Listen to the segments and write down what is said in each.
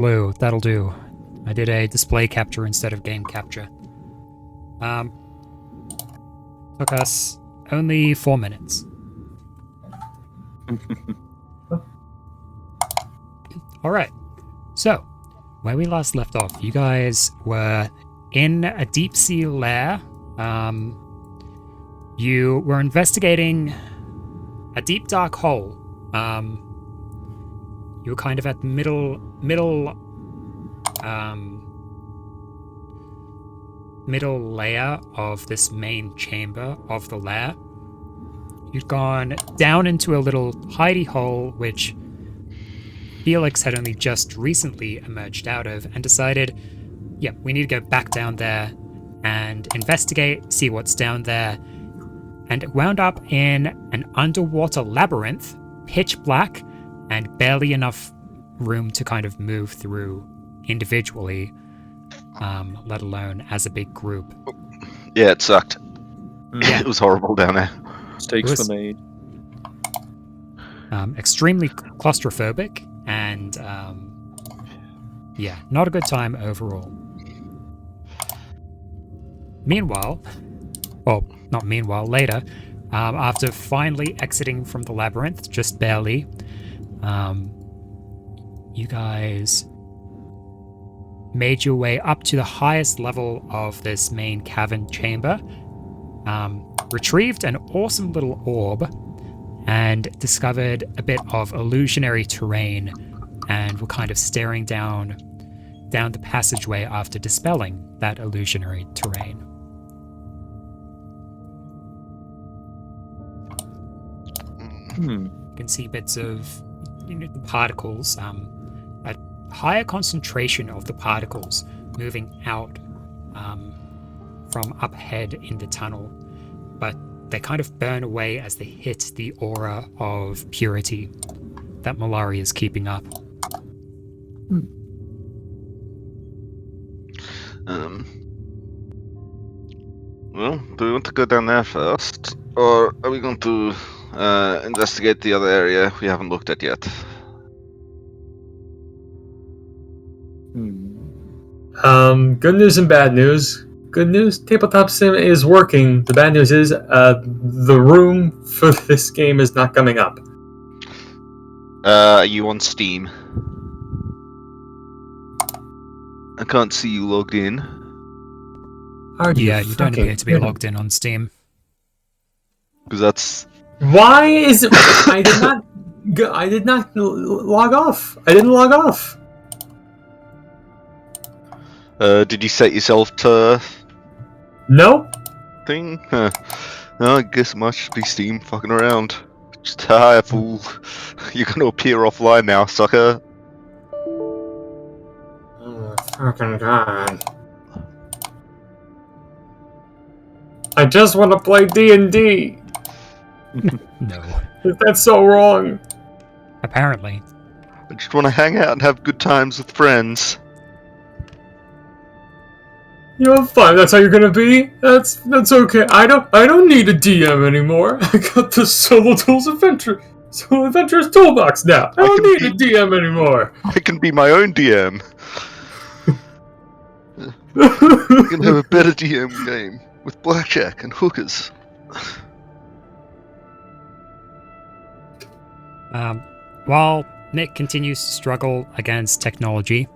Blue, that'll do. I did a display capture instead of game capture. Took us only 4 minutes. Alright, so, where we last left off, you guys were in a deep sea lair. You were investigating a deep dark hole. You were kind of at the middle layer of this main chamber of the lair. You'd gone down into a little hidey hole, which Felix had only just recently emerged out of, and decided, yep, we need to go back down there and investigate, see what's down there. And it wound up in an underwater labyrinth, pitch black, and barely enough room to kind of move through individually, let alone as a big group. Yeah, it sucked. Yeah. It was horrible down there. Mistakes were made. Extremely claustrophobic, and yeah, not a good time overall. Meanwhile, well, not meanwhile, later, after finally exiting from the labyrinth, just barely, you guys made your way up to the highest level of this main cavern chamber, retrieved an awesome little orb, and discovered a bit of illusionary terrain, and were kind of staring down the passageway after dispelling that illusionary terrain. You can see bits of the particles, a higher concentration of the particles moving out from up ahead in the tunnel, but they kind of burn away as they hit the aura of purity that Malari is keeping up. Well, do we want to go down there first, or are we going to investigate the other area we haven't looked at yet? Good news and bad news. Good news, Tabletop Sim is working. The bad news is the room for this game is not coming up. Are you on Steam? I can't see you logged in. Yeah, you don't appear to be logged in on Steam. Because that's... Why is it... I did not log off. I didn't log off. Did you set yourself to... Nope. thing? Huh. No, I guess it must just be Steam fucking around. Just hi, fool. You're gonna appear offline now, sucker. Oh, fucking God. I just want to play D&D. No. That's so wrong. Apparently. I just want to hang out and have good times with friends. You're fine. That's how you're gonna be. That's okay. I don't need a DM anymore. I got the Solo Adventurers toolbox now. I don't need a DM anymore. I can be my own DM. We can have a better DM game with blackjack and hookers. While Nick continues to struggle against technology,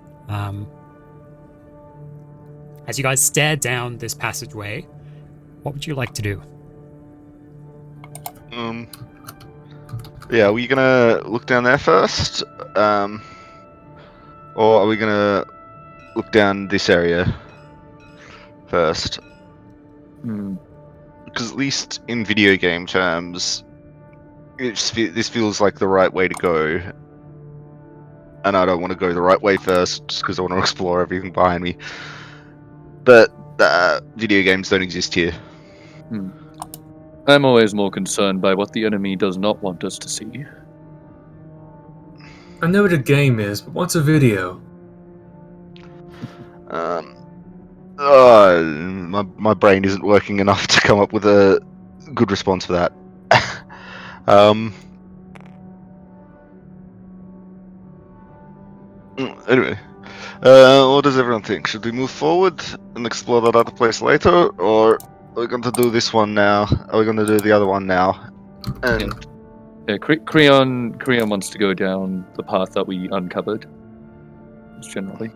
as you guys stare down this passageway, what would you like to do? Yeah, are we gonna look down there first? Or are we gonna look down this area first? Because at least in video game terms, this feels like the right way to go. And I don't want to go the right way first, just because I want to explore everything behind me. But video games don't exist here. I'm always more concerned by what the enemy does not want us to see. I know what a game is, but what's a video? My brain isn't working enough to come up with a good response for that. Anyway, What does everyone think? Should we move forward and explore that other place later, or are we going to do this one now? Are we going to do the other one now? And Yeah, Creon wants to go down the path that we uncovered. Just generally.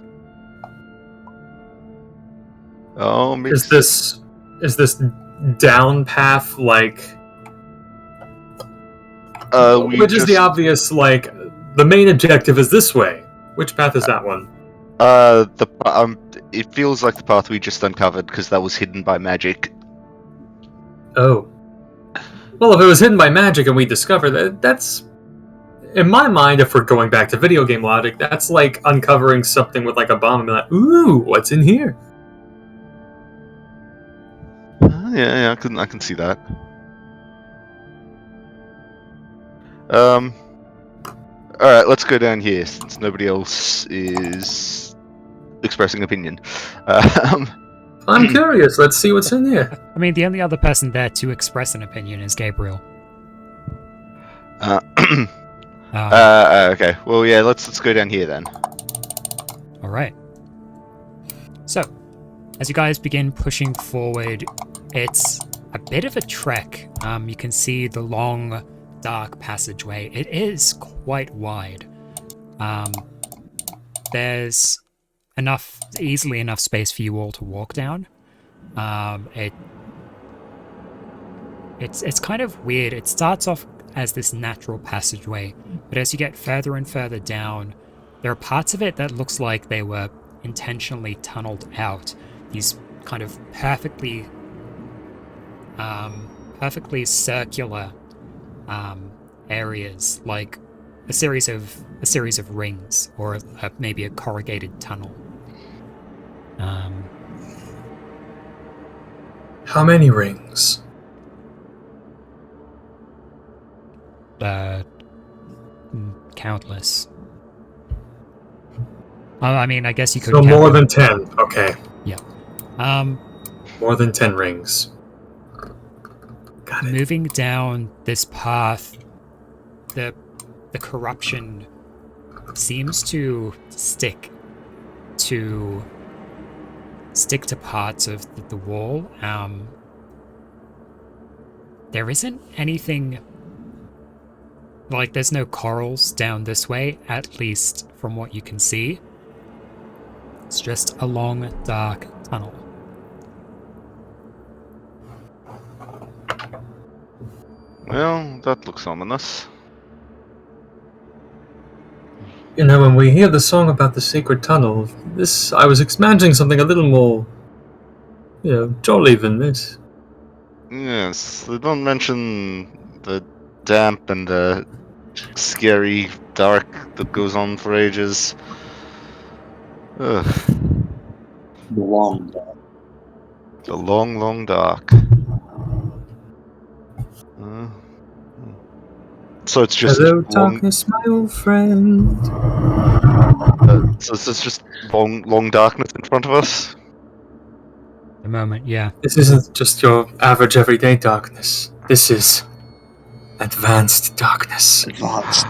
Is this down path like? Which is the obvious like? The main objective is this way. Which path is that one? It feels like the path we just uncovered because that was hidden by magic. Oh. Well, if it was hidden by magic and we discovered that, that's... In my mind, if we're going back to video game logic, that's like uncovering something with like a bomb and be like, ooh, what's in here? Yeah, I can see that. Alright, let's go down here since nobody else is expressing opinion. I'm curious. Let's see what's in here. I mean, the only other person there to express an opinion is Gabriel. Okay. Well, yeah. Let's go down here then. All right. So, as you guys begin pushing forward, it's a bit of a trek. You can see the long, dark passageway. It is quite wide. There's easily enough space for you all to walk down. It's kind of weird. It starts off as this natural passageway, but as you get further and further down, there are parts of it that looks like they were intentionally tunneled out. These kind of perfectly circular areas, like a series of rings, or maybe a corrugated tunnel. How many rings? Countless. I mean, I guess you could. So count more them. than 10. Okay. Yeah. More than 10 rings. Got it. Moving down this path, the corruption seems to stick to parts of the wall. There isn't anything, like there's no corals down this way, at least from what you can see. It's just a long, dark tunnel. Well, that looks ominous. You know, when we hear the song about the sacred tunnel, I was imagining something a little more, jolly than this. Yes, they don't mention the damp and the scary dark that goes on for ages. Ugh. Long. The long, long dark. So it's just Hello, long. darkness, my old friend. So it's just long darkness in front of us. At the moment, yeah. This isn't just your average everyday darkness. This is advanced darkness. Advanced.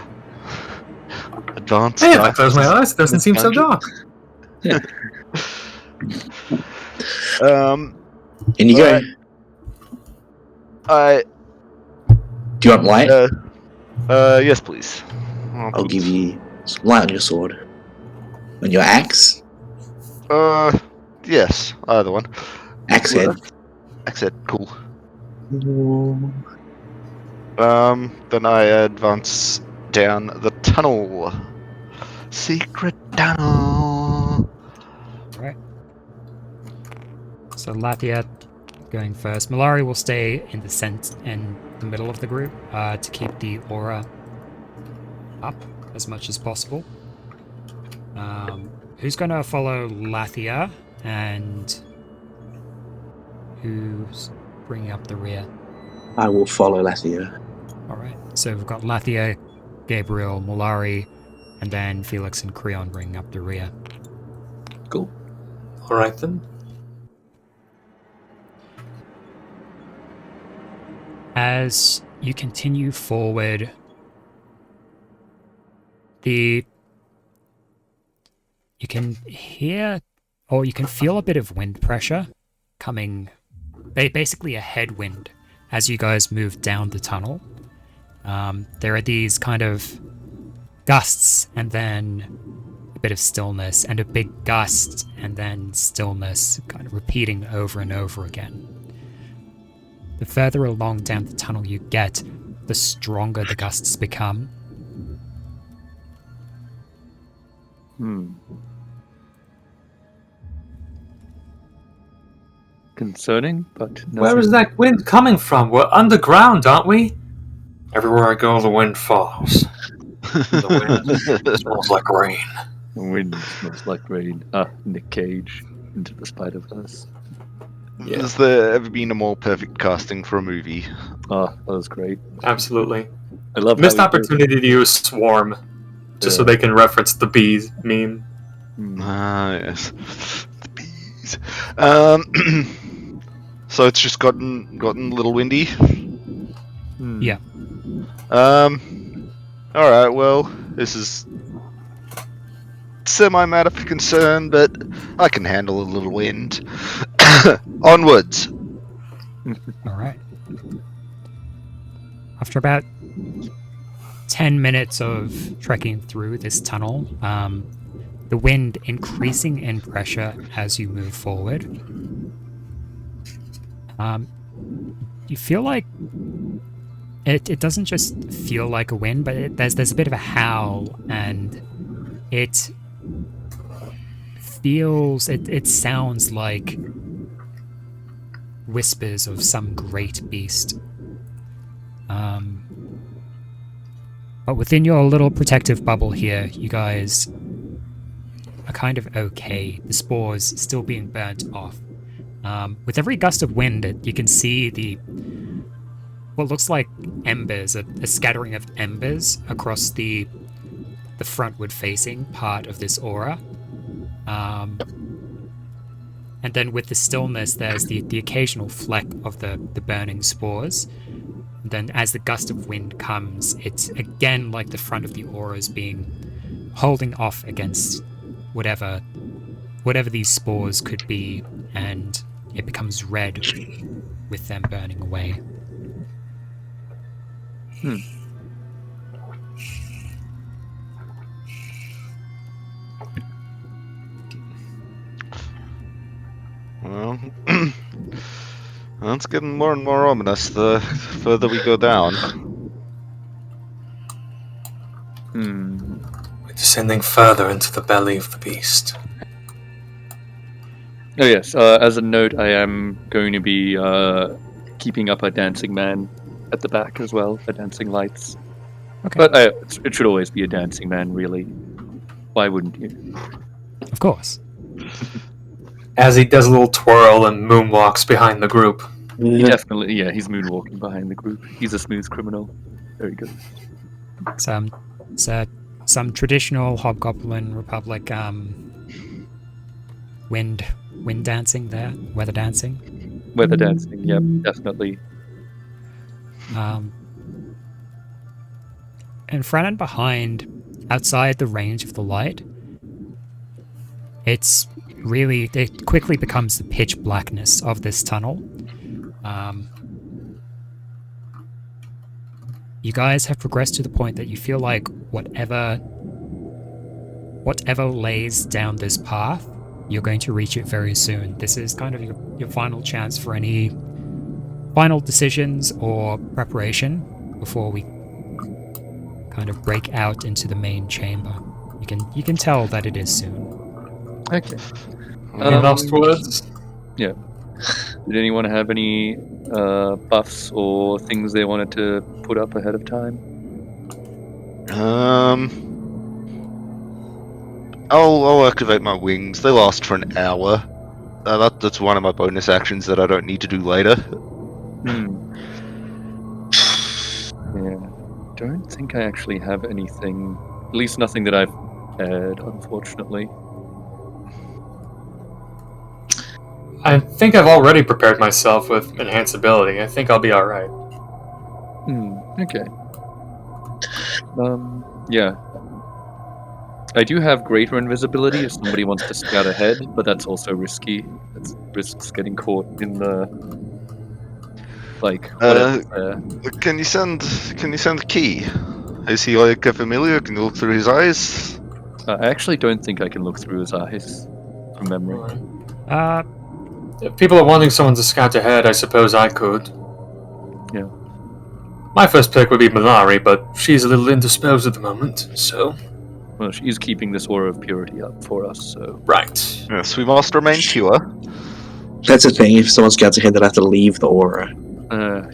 Advanced. Hey, if I close my eyes, it doesn't seem so dark. Yeah. In you go. Do you want light? Yes, please. I'll give you some light on your sword. On your axe? Yes, either one. Axe head. Axe head, cool. Then I advance down the tunnel. Secret tunnel. Right. So Lafayette going first. Malari will stay in the middle of the group to keep the aura up as much as possible. Who's going to follow Lathia, and who's bringing up the rear? I will follow Lathia. Alright, so we've got Lathia, Gabriel, Malari, and then Felix and Creon bringing up the rear. Cool. Alright then. As you continue forward, the You can hear, or you can feel a bit of wind pressure coming, basically a headwind as you guys move down the tunnel. There are these kind of gusts and then a bit of stillness and a big gust and then stillness, kind of repeating over and over again. The further along down the tunnel you get, the stronger the gusts become. Concerning, but nothing. Where is that wind coming from? We're underground, aren't we? Everywhere I go, the wind falls. The wind smells like rain. The wind smells like rain. Nick Cage into the Spider-Verse. Yeah. Has there ever been a more perfect casting for a movie? That was great. Absolutely. I love Missed how he did- opportunity to use Swarm, just so Yeah. they can reference the bees meme. Ah, yes. The bees. So it's just gotten a little windy. Yeah. Alright, well, this is semi-matter for concern, but I can handle a little wind. Onwards. Alright. After about 10 minutes of trekking through this tunnel, the wind increasing in pressure as you move forward, you feel like it doesn't just feel like a wind, but there's a bit of a howl, and it feels, it sounds like whispers of some great beast. But within your little protective bubble here, you guys are kind of okay. The spores still being burnt off. With every gust of wind, you can see what looks like embers, a scattering of embers across the frontward-facing part of this aura. And then with the stillness, there's the occasional fleck of the burning spores. And then as the gust of wind comes, it's again like the front of the aura is being holding off against whatever these spores could be, and it becomes red with them burning away. Well, well, it's getting more and more ominous the further we go down. We're descending further into the belly of the beast. Oh yes, as a note, I am going to be keeping up a dancing man at the back as well, the dancing lights. Okay. But it should always be a dancing man, really. Why wouldn't you? Of course. As he does a little twirl and moonwalks behind the group. He definitely, he's moonwalking behind the group. He's a smooth criminal. Very good. Some traditional Hobgoblin Republic wind dancing there, weather dancing. Weather dancing, yep, definitely. In front and behind, outside the range of the light, it quickly becomes the pitch blackness of this tunnel. You guys have progressed to the point that you feel like whatever lays down this path, you're going to reach it very soon. This is kind of your final chance for any final decisions or preparation before we kind of break out into the main chamber. You can tell that it is soon. Okay. Any last words? Yeah. Did anyone have any buffs or things they wanted to put up ahead of time? I'll activate my wings. They last for an hour. That's one of my bonus actions that I don't need to do later. Yeah. Don't think I actually have anything. At least nothing that I've had, unfortunately. I think I've already prepared myself with enhanceability. I think I'll be alright. Okay. Yeah. I do have greater invisibility if somebody wants to scout ahead, but that's also risky. It risks getting caught in the whatever's there. Can you send Key? Is he like a familiar? Can you look through his eyes? I actually don't think I can look through his eyes from memory. Uh, If people are wanting someone to scout ahead, I suppose I could. Yeah. My first pick would be Malari, but she's a little indisposed at the moment, so... Well, she is keeping this aura of purity up for us, so... Right. Yes, we must remain pure. That's the thing. If someone scouts ahead, they'll have to leave the aura.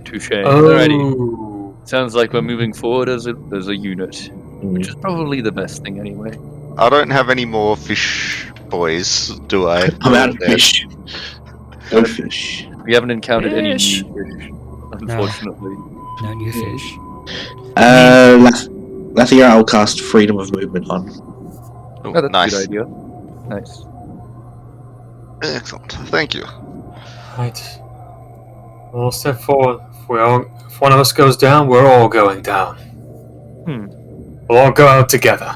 Touche. Oh. Alrighty. Sounds like we're moving forward as a unit, which is probably the best thing anyway. I don't have any more fish boys, do I? I'm out of fish. No fish. We haven't encountered any new Fish. fish, unfortunately. no new fish. Lathier, I'll cast Freedom of Movement on. Oh, Oh, that's nice. a good idea. Nice. Excellent. Thank you. Right. We'll step forward. If one of us goes down, we're all going down. We'll all go out together.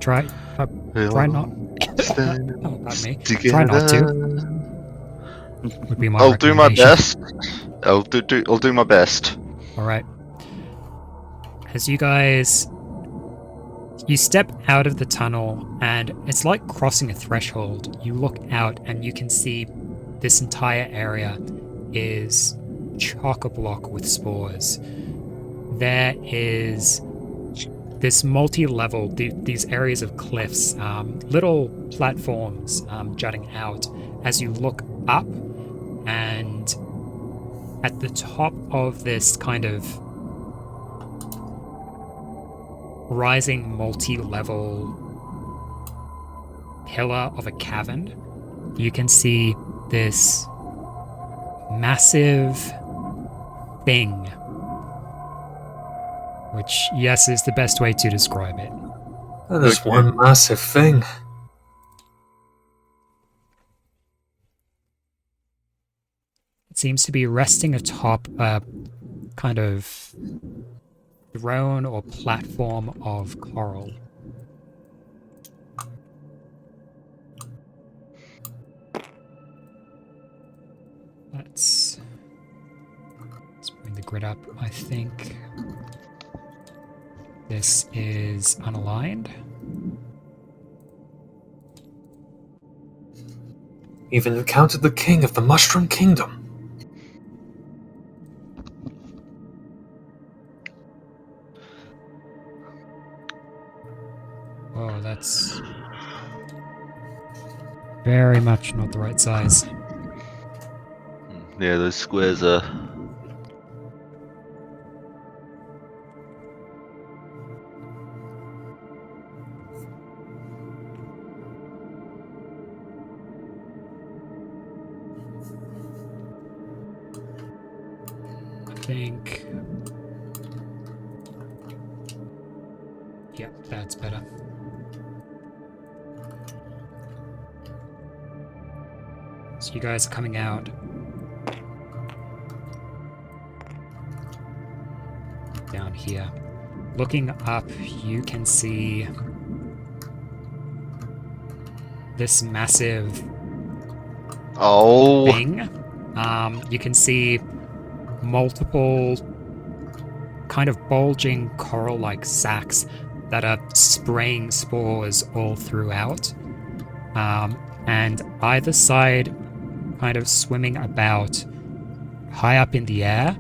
Try not. Stand Oh, pardon me. together. Try not to. Would be my I'll do my recommendation. best. I'll do my best. All right. As you step out of the tunnel, and it's like crossing a threshold. You look out, and you can see this entire area is chock-a-block with spores. There is this multi-level, these areas of cliffs, little platforms jutting out. As you look up, and at the top of this kind of rising multi-level pillar of a cavern, you can see this massive thing, which, yes, is the best way to describe it. That is one massive thing. It seems to be resting atop a kind of throne or platform of coral. Let's bring the grid up. I think this is unaligned. Even encountered the king of the Mushroom Kingdom. Oh, that's very much not the right size. Yeah, those squares are. I think. Yep, that's better. So you guys are coming out. Down here. Looking up, you can see this massive Oh. thing. You can see multiple kind of bulging coral-like sacs that are spraying spores all throughout. And either side, kind of swimming about high up in the air,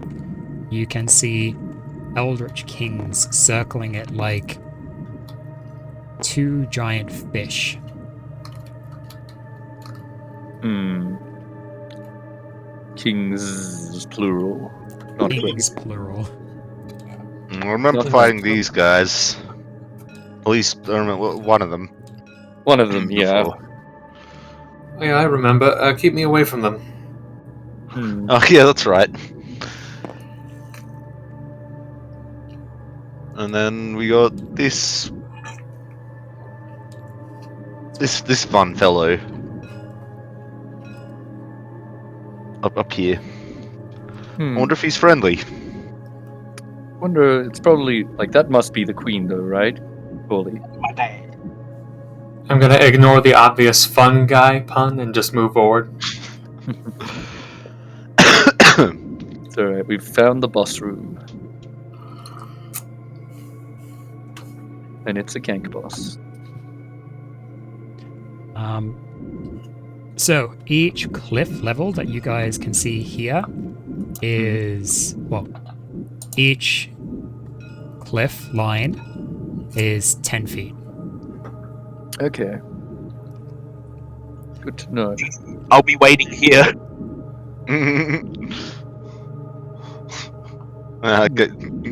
you can see eldritch kings circling it like two giant fish. Kings plural. Not Kings plural. I remember Nothing fighting like- these guys. At least I remember one of them. One of them, yeah. before. Oh, yeah, I remember. Keep me away from them. Oh yeah, that's right. And then we got this fun fellow up here. I wonder if he's friendly. Wonder, it's probably, like, that must be the queen though, right? Surely. My dad. I'm gonna ignore the obvious fun guy pun and just move forward. It's alright, we've found the boss room. And it's a gank boss. So each cliff level that you guys can see here is, well, each cliff line is 10 feet. Okay. Good to know. I'll be waiting here.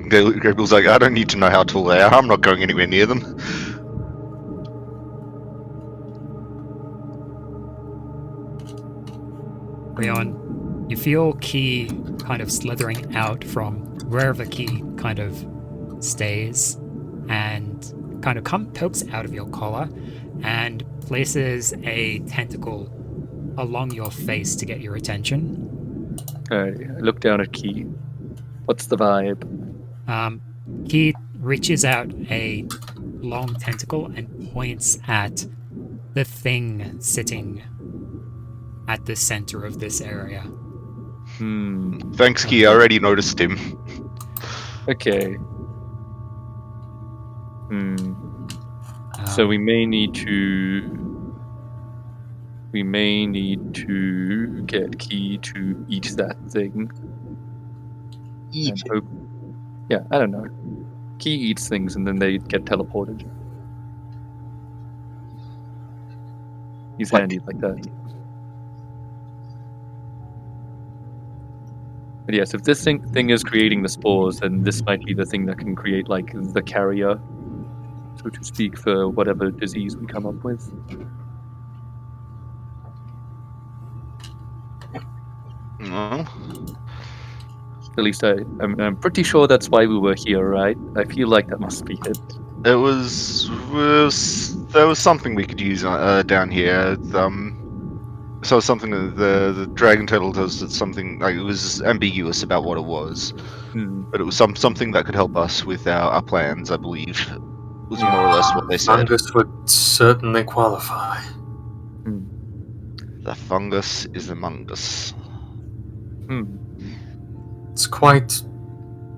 Gabriel's like, I don't need to know how tall they are. I'm not going anywhere near them. Rion, you feel Key kind of slithering out from wherever Key kind of stays and kind of pokes out of your collar and places a tentacle along your face to get your attention. I look down at Key. What's the vibe? Key reaches out a long tentacle and points at the thing sitting at the center of this area. Thanks, Key. I already noticed him. Okay. So we may need to get Key to eat that thing. Eat. And hope. Yeah, I don't know. Key eats things and then they get teleported. He's What? handy like that. But yes, if this thing is creating the spores, then this might be the thing that can create like the carrier, so to speak, for whatever disease we come up with. No. At least I'm pretty sure that's why we were here, right? I feel like that must be it. There was something we could use down here. So something that the dragon turtle does. That's something like, it was ambiguous about what it was, but it was something that could help us with our plans. I believe was more or less what they said. Fungus would certainly qualify. The fungus is among us. It's quite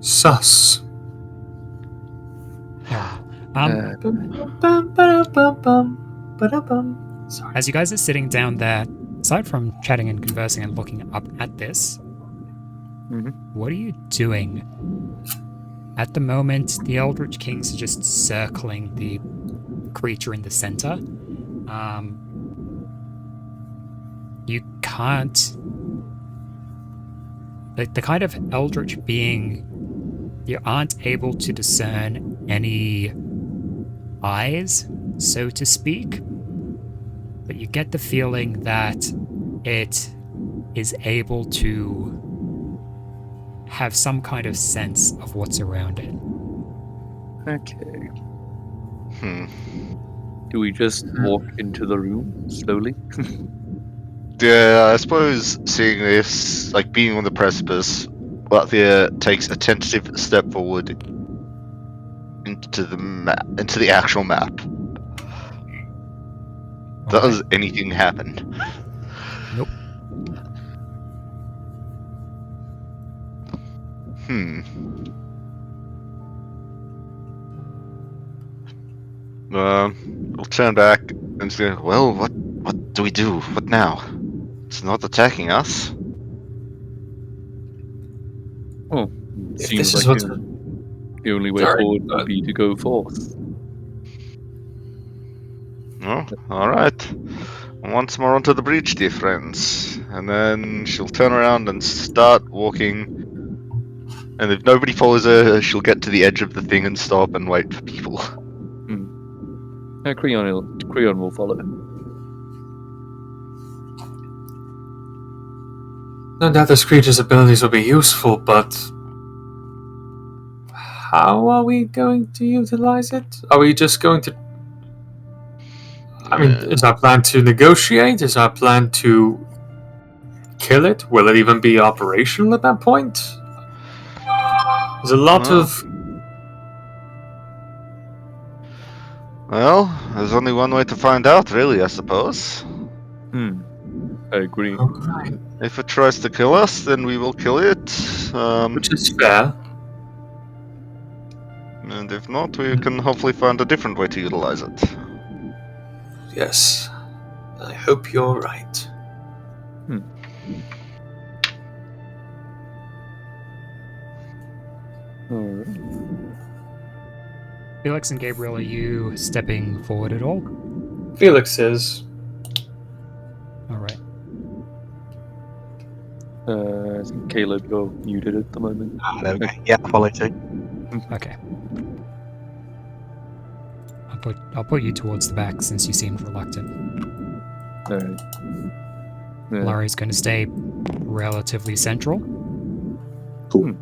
sus. Sorry. As you guys are sitting down there, aside from chatting and conversing and looking up at this, what are you doing? At the moment, the Eldritch Kings are just circling the creature in the center. You can't... The kind of Eldritch being, you aren't able to discern any eyes, so to speak, but you get the feeling that it is able to have some kind of sense of what's around it. Okay. Do we just walk into the room slowly? Yeah, I suppose seeing this, like being on the precipice, Latvia takes a tentative step forward into the actual map. Does anything happen? Nope. We'll turn back and say, well, what do we do? What now? It's not attacking us. Oh, If seems this is like what the only way Sorry, forward would be to go forth. Oh, alright. Once more onto the breach, dear friends. And then she'll turn around and start walking. And if nobody follows her, she'll get to the edge of the thing and stop and wait for people. Creon will follow. No doubt this creature's abilities will be useful, but how are we going to utilize it? Are we just going to... I mean, is our plan to negotiate? Is our plan to kill it? Will it even be operational at that point? There's a lot of... Well, there's only one way to find out, really, I suppose. I agree. Alright. If it tries to kill us, then we will kill it. Which is fair. And if not, we can hopefully find a different way to utilize it. Yes. I hope you're right. Alright. Felix and Gabriel, are you stepping forward at all? Felix is. All right. I think Caleb, you're muted at the moment. There we go. Yeah, follow too. Okay. I'll put you towards the back since you seemed reluctant. Alright. Yeah. Larry's going to stay relatively central. Cool.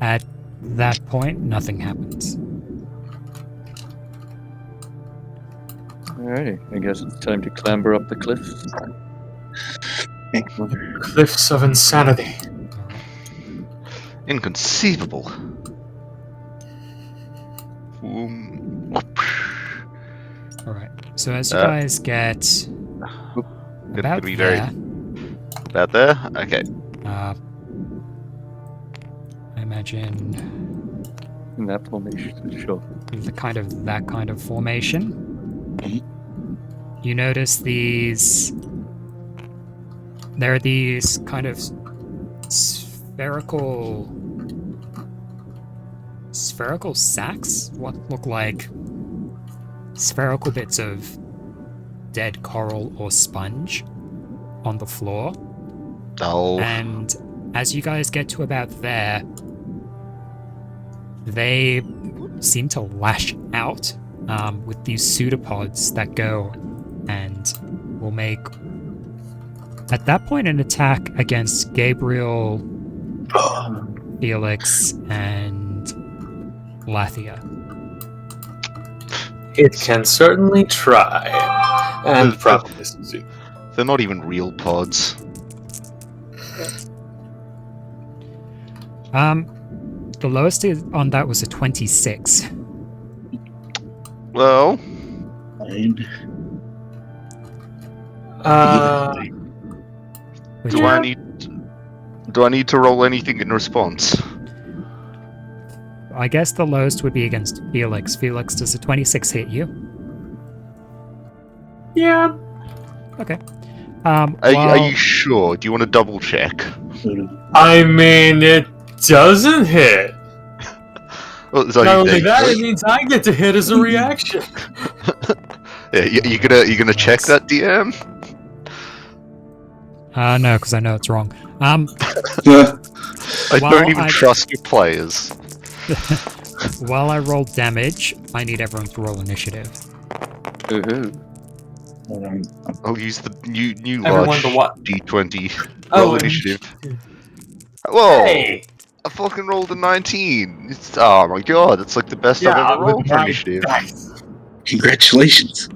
At that point, nothing happens. Alrighty, I guess it's time to clamber up the cliffs. Excellent. Cliffs of Insanity. All right. Inconceivable. All right. So as you guys get about Could be very there, about there. Okay. I imagine In that formation, sure. that kind of formation. You notice these. There are these kind of spherical sacks. What look like spherical bits of dead coral or sponge on the floor. Oh. And as you guys get to about there, they seem to lash out with these pseudopods that go and will make, at that point, an attack against Gabriel, Felix, and Lathia. It can certainly try. And probably succeed. They're not even real pods. The lowest on that was a 26. Well, Fine. Which do I need to roll anything in response? I guess the lowest would be against Felix. Felix, does a 26 hit you? Yeah. Okay. Are Well, you sure? Do you want to double check? I mean, it doesn't hit. Well, so Not you only think- that, it means I get to hit as a reaction. Yeah, you gonna check that, DM? no, because I know it's wrong. I Well, don't even I- trust your players. While I roll damage, I need everyone to roll initiative. Ooh. I'll use the new Everyone large to what? D20. Oh, Roll initiative. Whoa! Hey! I fucking rolled a 19. Oh my god, that's like the best I've ever rolled for initiative. Dice. Congratulations.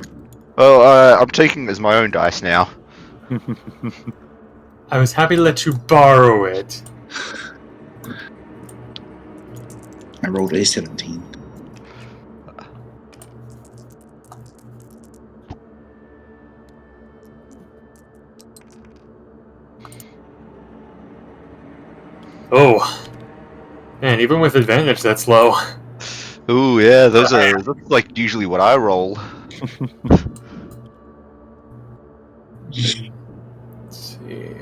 Well, I'm taking it as my own dice now. I was happy to let you borrow it. I rolled a 17. Oh. Man, even with advantage, that's low. Ooh, yeah, that's like usually what I roll. Let's see.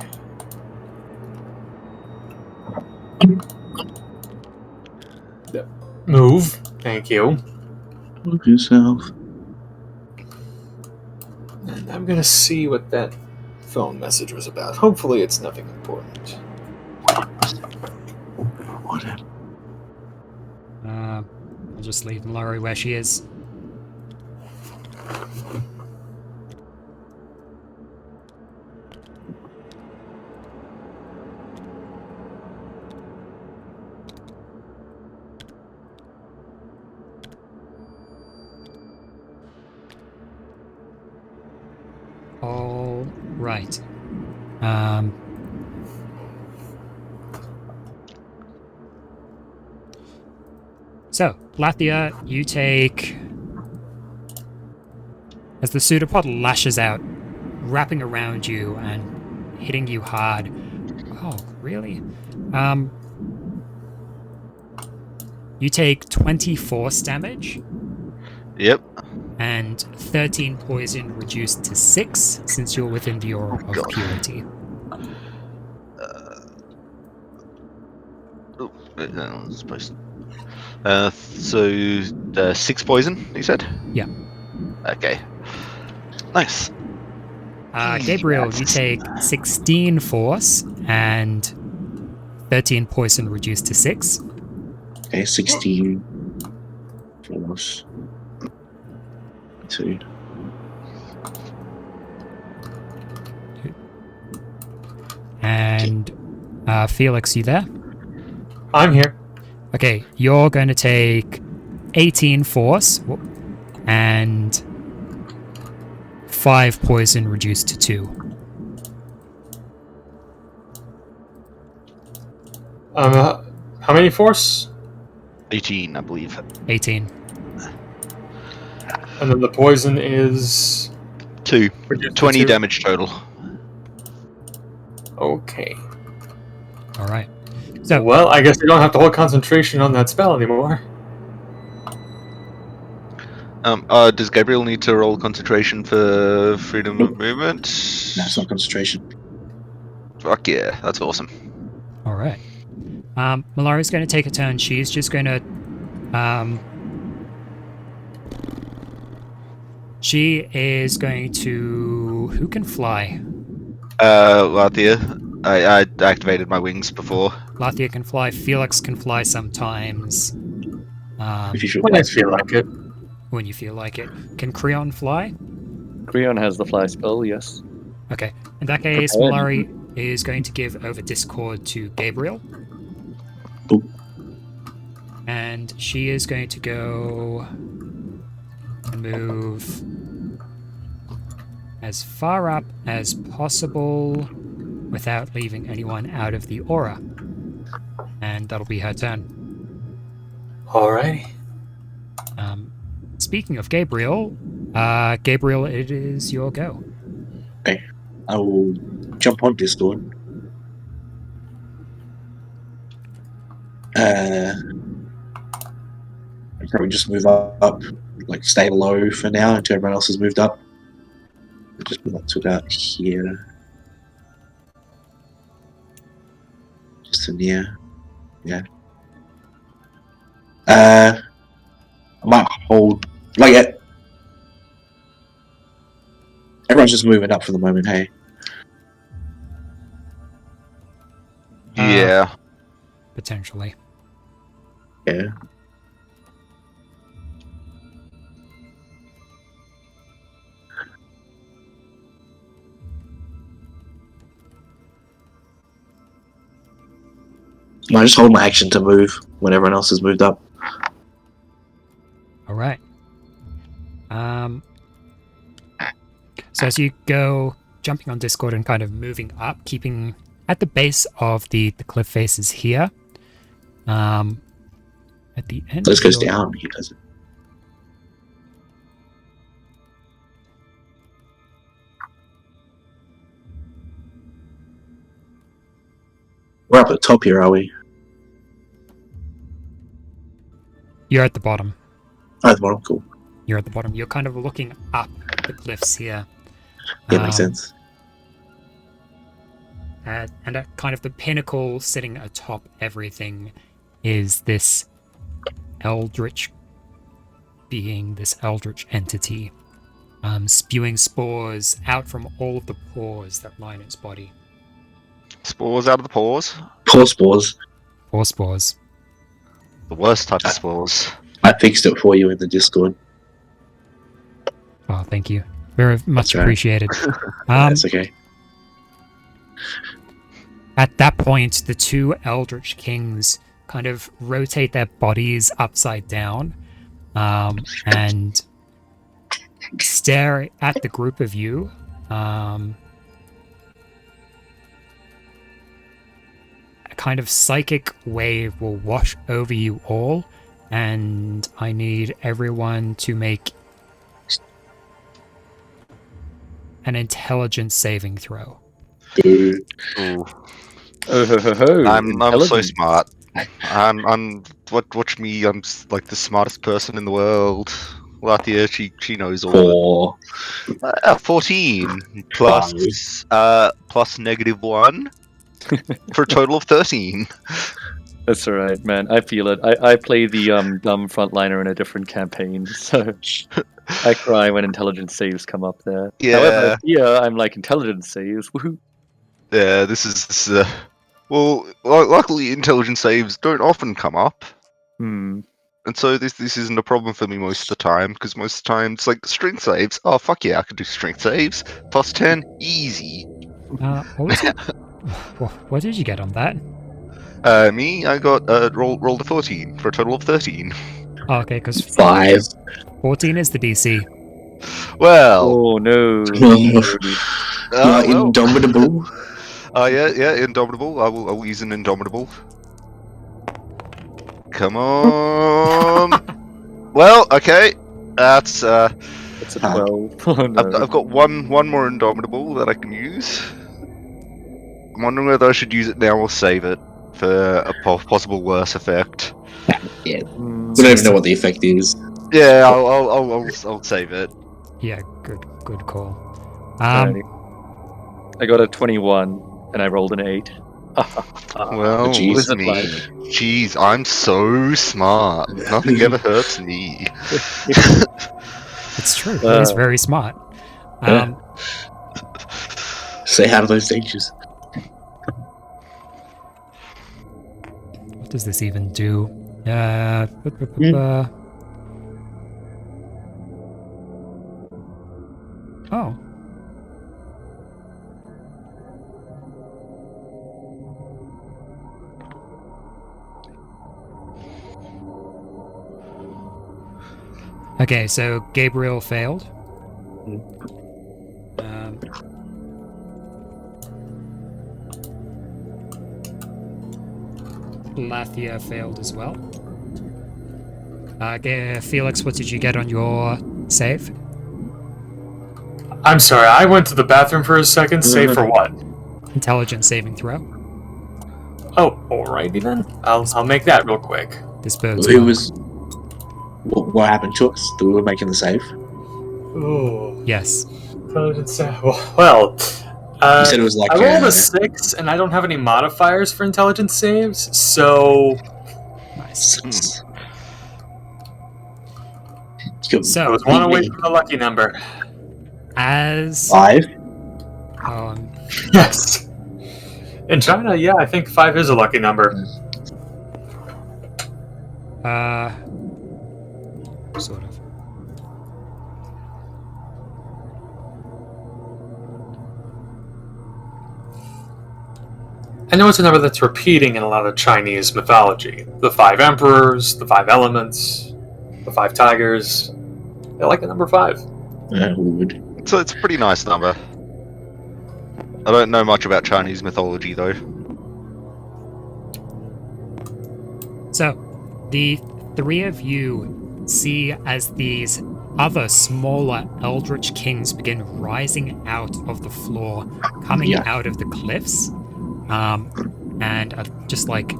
Move. Thank you. Look yourself. And I'm gonna see what that phone message was about. Hopefully it's nothing important. Whatever. I'll just leave Laurie where she is. All right. So, Lathia, you take as the pseudopod lashes out, wrapping around you and hitting you hard. Oh, really? You take 20 force damage Yep. and 13 poison reduced to 6 since you're within the aura of God. purity. Oh, wait, no, it's supposed. So 6 poison. You said. Yeah. Okay. Nice. Gabriel, you take 16 force and 13 poison reduced to 6. Okay, 16 force. 2. And Felix, you there? I'm here. Okay, you're going to take 18 force and 5 poison reduced to 2. How many force? 18, I believe. 18. And then the poison is 2. reduced to 20 2. damage total. Okay. All right. So, Well, I guess I don't have to hold concentration on that spell anymore. Does Gabriel need to roll concentration for freedom of movement? No, it's not concentration. Fuck yeah, that's awesome. all right. Malari's going to take a turn. She's just going to... she is going to... Who can fly? Lathia, I activated my wings before. Lathia can fly. Felix can fly sometimes. If you should When I feel like it. When you feel like it. Can Creon fly? Creon has the fly spell, yes. Okay. In that case, Prepared. Malari is going to give over Discord to Gabriel. Cool. And she is going to go and move as far up as possible without leaving anyone out of the aura. And that'll be her turn. Alrighty. Speaking of Gabriel, Gabriel, it is your go. Okay. I will jump on Discord. I'll probably just move up, like stay low for now until everyone else has moved up. I'll just move up to about here. Just to near. Yeah. I might hold. Like, everyone's just moving up for the moment, hey? Yeah. Potentially. Yeah. I just hold my action to move when everyone else has moved up. All right. So as you go jumping on Discord and kind of moving up, keeping at the base of the cliff faces here. At the end. So this of goes your- down. He does it. We're up at the top here, are we? You're at the bottom. Oh, at the bottom. Cool. You're at the bottom. You're kind of looking up the cliffs here. Yeah, makes sense. And at kind of the pinnacle sitting atop everything is this eldritch being, this eldritch entity, spewing spores out from all of the pores that line its body. Spores out of the pores. Pore spores. Pore spores. The worst type of spores. I fixed it for you in the Discord. Oh, thank you. Very much That's right. appreciated. That's okay. At that point, the two Eldritch Kings kind of rotate their bodies upside down and stare at the group of you. A kind of psychic wave will wash over you all, and I need everyone to make an intelligence saving throw. Boo. Ooh. I'm so intelligence. smart. Watch me. Like the smartest person in the world. Latia, she knows all of 4. it. 14 plus plus -1 for a total of 13. That's all right, man. I feel it. I play the dumb frontliner in a different campaign, so I cry when intelligence saves come up there. Yeah. However, here I'm like intelligence saves. Woohoo! Yeah, this is well, luckily intelligence saves don't often come up. Hmm. And so this isn't a problem for me most of the time, because most of the time it's like strength saves. Oh fuck yeah, I can do strength saves. Plus 10, easy. What was it? What did you get on that? Me, I got rolled a 14 for a total of 13. Oh, okay, because 5. 14 is the DC. Well, Oh no. You are well, indomitable. yeah, indomitable. I will use an indomitable. Come on. Well, okay, that's It's a 12. Oh no. I've got one more indomitable that I can use. I'm wondering whether I should use it now or save it for a possible worse effect. Yeah. Hmm. We don't even know what the effect is. Yeah, I'll save it. Yeah, good call. Alrighty. I got a 21 and I rolled an 8. Well, jeez. with me, jeez, I'm so smart. Nothing ever hurts me. It's true. He is very smart. Yeah. Say hi to those teachers. What does this even do? Oh. Okay, so Gabriel failed. Lathia failed as well. Felix, what did you get on your save? I'm sorry, I went to the bathroom for a second. Save for what? Intelligence saving throw. Oh, alrighty then. I'll make that real quick. This bodes Who well. was? What happened to us? We were making the save. Oh, Yes. intelligence save. Well, You said it was like I rolled a 6, and I don't have any modifiers for intelligence saves, so Nice. I So, was one away from the lucky number. as 5. Yes. In China, yeah, I think 5 is a lucky number. Sort of. I know it's a number that's repeating in a lot of Chinese mythology. The 5 emperors, the 5 elements, the 5 tigers. They like the number 5. Would. So it's a pretty nice number. I don't know much about Chinese mythology though. So, the three of you see as these other smaller eldritch kings begin rising out of the floor, coming out of the cliffs, and are just like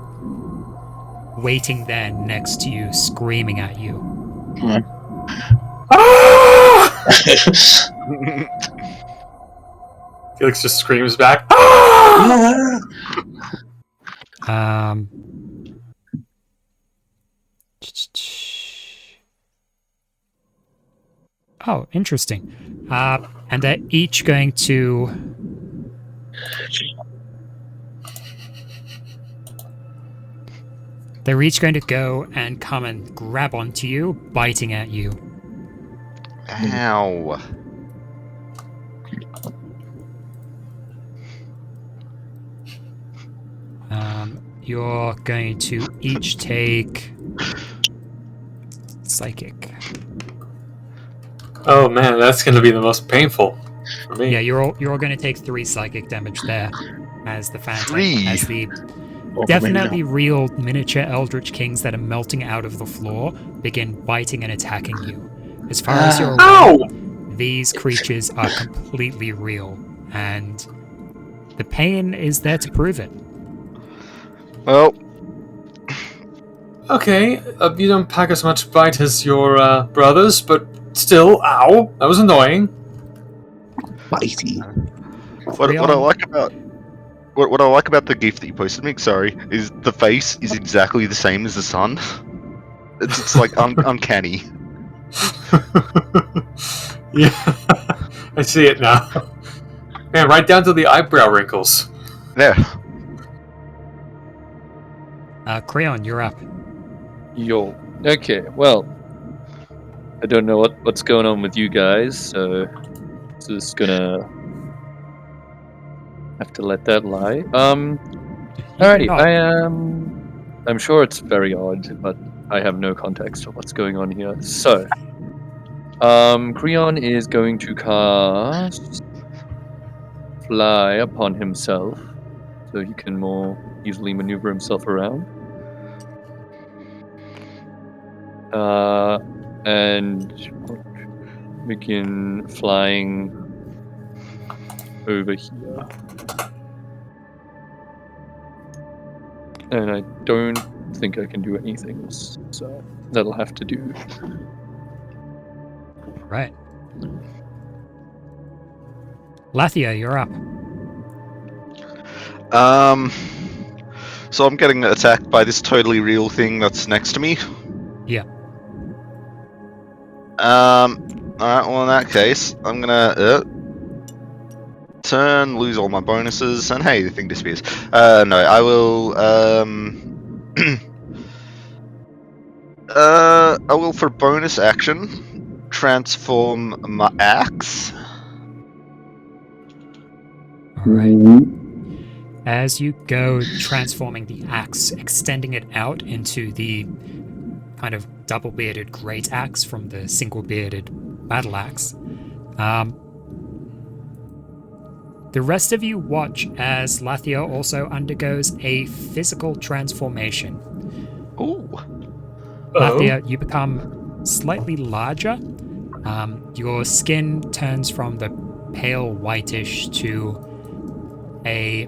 waiting there next to you, screaming at you. Felix just screams back. Oh, interesting. And they're each going to... They're each going to go and come and grab onto you, biting at you. Ow. You're going to each take... Psychic. Oh man, that's going to be the most painful for me. Yeah, you're all going to take 3 psychic damage there, as the Phantom, 3? as the definitely real miniature Eldritch Kings that are melting out of the floor begin biting and attacking you. As far as you're aware, these creatures are completely real, and the pain is there to prove it. Well, Okay, you don't pack as much bite as your brothers, but still, ow, that was annoying. Bitey. what I Creon, like about what I like about the gift that you posted me, sorry, is the face is exactly the same as the sun. It's like uncanny. Yeah, I see it now. Man, right down to the eyebrow wrinkles. Yeah. Creon, you're up. Yo. Okay, well, I don't know what's going on with you guys, so just gonna have to let that lie. You Alrighty, cannot- I'm sure it's very odd, but I have no context of what's going on here. So, Creon is going to cast Fly upon himself, so he can more easily maneuver himself around. And begin flying over here. And I don't think I can do anything, so that'll have to do. Right. Lathia, you're up. So I'm getting attacked by this totally real thing that's next to me. Yeah. Alright, well in that case, I'm gonna turn, lose all my bonuses, and hey, the thing disappears. No, I will I will for bonus action transform my axe. Alright. As you go transforming the axe, extending it out into the kind of double-bearded great axe from the single-bearded battle axe, the rest of you watch as Lathia also undergoes a physical transformation. Ooh. Lathia, you become slightly larger. Your skin turns from the pale whitish to a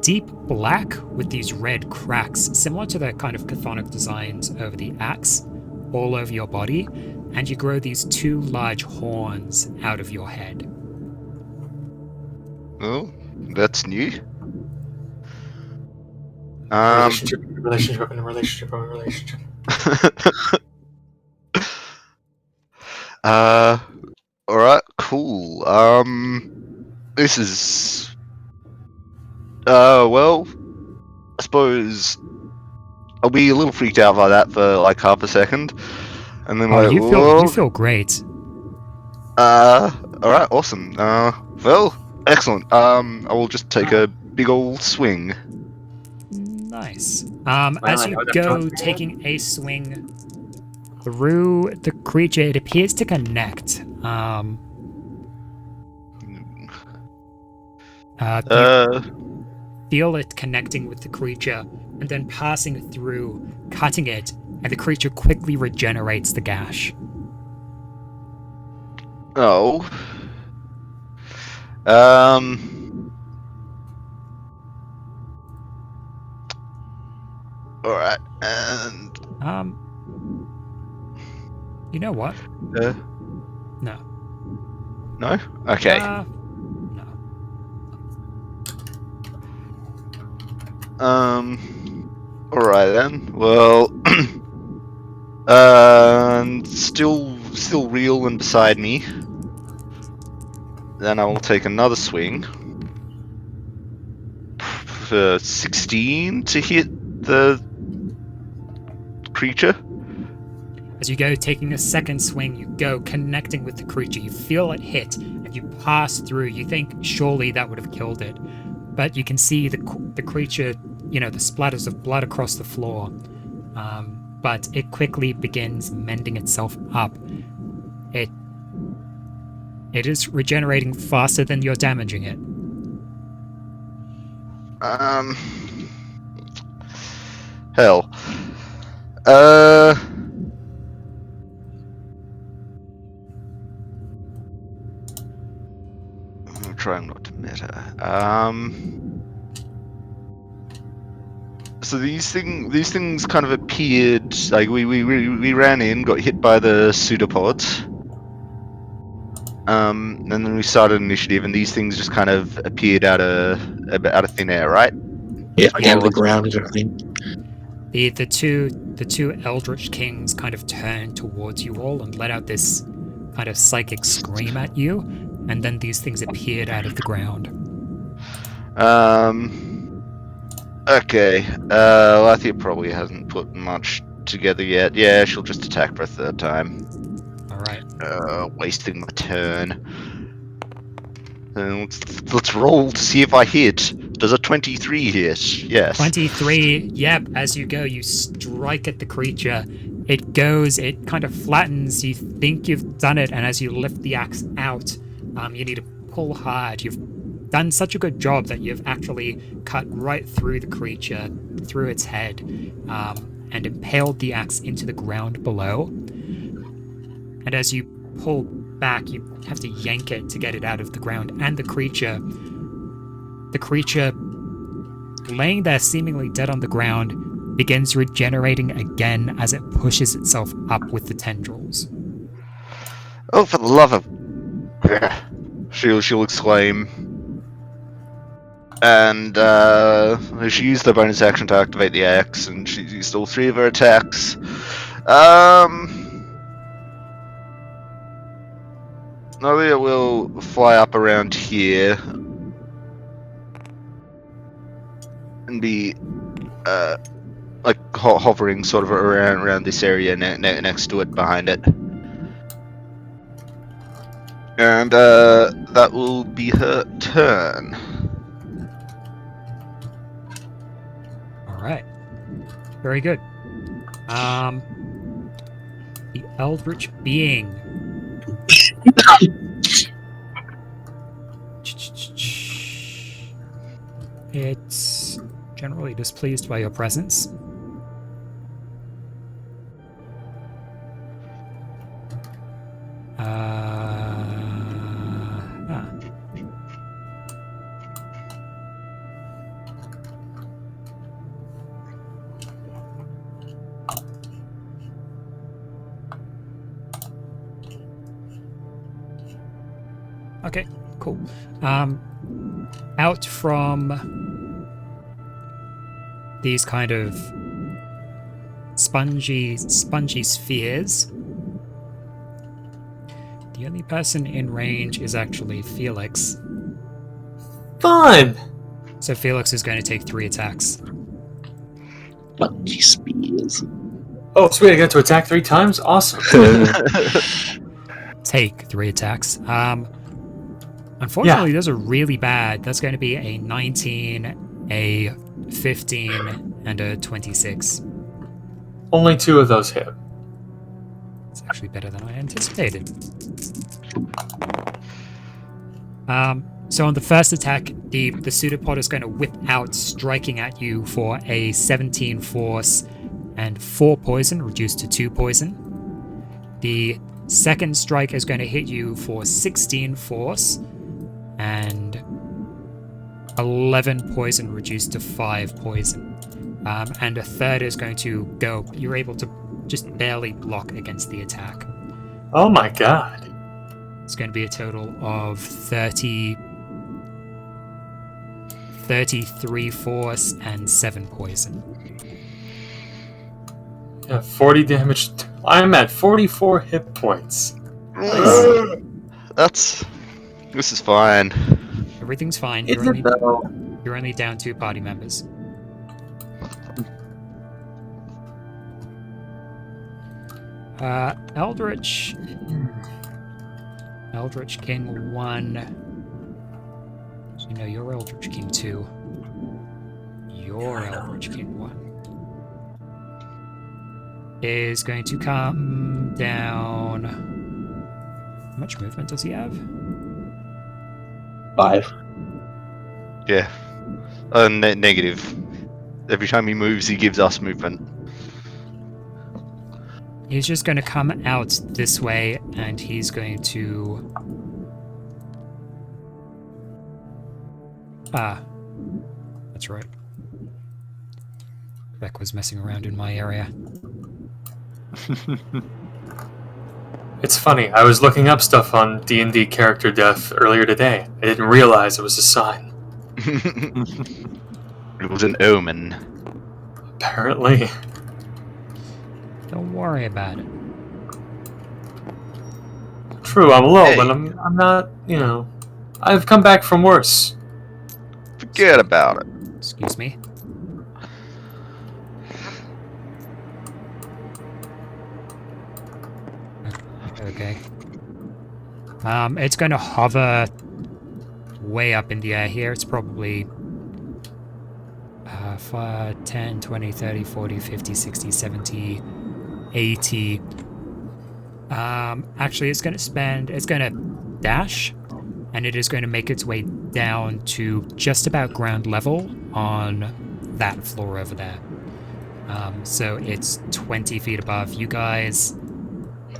deep black with these red cracks, similar to the kind of chthonic designs over the axe, all over your body, and you grow these two large horns out of your head. Oh, that's new. Relationship. Alright, cool. This is well, I suppose I'll be a little freaked out by that for like half a second, and then Oh, like, you whoa. feel great. Alright, awesome. Well, excellent. I will just take a big old swing. Nice. Well, As I you know that go don't- taking a swing through the creature, it appears to connect. You feel it connecting with the creature and then passing through, cutting it, and the creature quickly regenerates the gash. Oh. Alright, and You know what? No. no? Okay. No. Alright then. Well, and still real and beside me. Then I will take another swing. 16 to hit the creature. As you go taking a second swing, you go connecting with the creature. You feel it hit, and you pass through. You think surely that would have killed it, but you can see the creature, the splatters of blood across the floor. But it quickly begins mending itself up. It is regenerating faster than you're damaging it. Hell. trying not to meta. So these things kind of appeared like we ran in, got hit by the pseudopods. And then we started initiative, and these things just kind of appeared out of thin air, right? Yeah, like Yeah, out of the what's- ground and everything. The two Eldritch Kings kind of turned towards you all and let out this kind of psychic scream at you, and then these things appeared out of the ground. Okay. Lathia probably hasn't put much together yet. Yeah, she'll just attack for a third time. All right. Wasting my turn. Let's roll to see if I hit. Does a 23 hit? Yes. 23, yep, as you go, you strike at the creature. It goes, it kind of flattens, you think you've done it, and as you lift the axe out, you need to pull hard. You've done such a good job that you've actually cut right through the creature, through its head, and impaled the axe into the ground below. And as you pull back, you have to yank it to get it out of the ground, and the creature, laying there seemingly dead on the ground, begins regenerating again as it pushes itself up with the tendrils. Oh, for the love of... She'll exclaim. And she used the bonus action to activate the axe, and she used all 3 of her attacks. Nalia will fly up around here and be like hovering sort of around this area next to it, behind it. And that will be her turn. All right. Very good. The Eldritch Being. It's generally displeased by your presence. Okay, cool. Out from these kind of spongy spheres, the only person in range is actually Felix. Fun! So Felix is going to take 3 attacks. Spongy spears. Oh, sweet, I get to attack 3 times? Awesome. Take 3 attacks. Unfortunately, those are really bad. That's going to be a 19, a 15, and a 26. Only 2 of those hit. It's actually better than I anticipated. So on the first attack, the pseudopod is going to whip out, striking at you for a 17 force and 4 poison, reduced to 2 poison. The second strike is going to hit you for 16 force and 11 poison, reduced to 5 poison. And a third is going to go. You're able to just barely block against the attack. Oh my god. It's going to be a total of 33 force and 7 poison. Yeah, 40 damage. I'm at 44 hit points. This is fine. Everything's fine. Is it though? You're only down 2 party members. Eldritch King 1. So you know you're Eldritch King 2. You're Eldritch King 1. Is going to come down. How much movement does he have? 5. Yeah. Negative. Every time he moves, he gives us movement. He's just going to come out this way, and he's going to Ah, that's right. Beck was messing around in my area. It's funny, I was looking up stuff on D&D character death earlier today. I didn't realize it was a sign. It was an omen. Apparently. Don't worry about it. True, I'm low, Hey. but I'm not, I've come back from worse. Forget about it. Excuse me. Okay. It's going to hover way up in the air here. It's probably 5, 10, 20, 30, 40, 50, 60, 70, 80. Actually, it's going to dash, and it is going to make its way down to just about ground level on that floor over there. So it's 20 feet above you guys.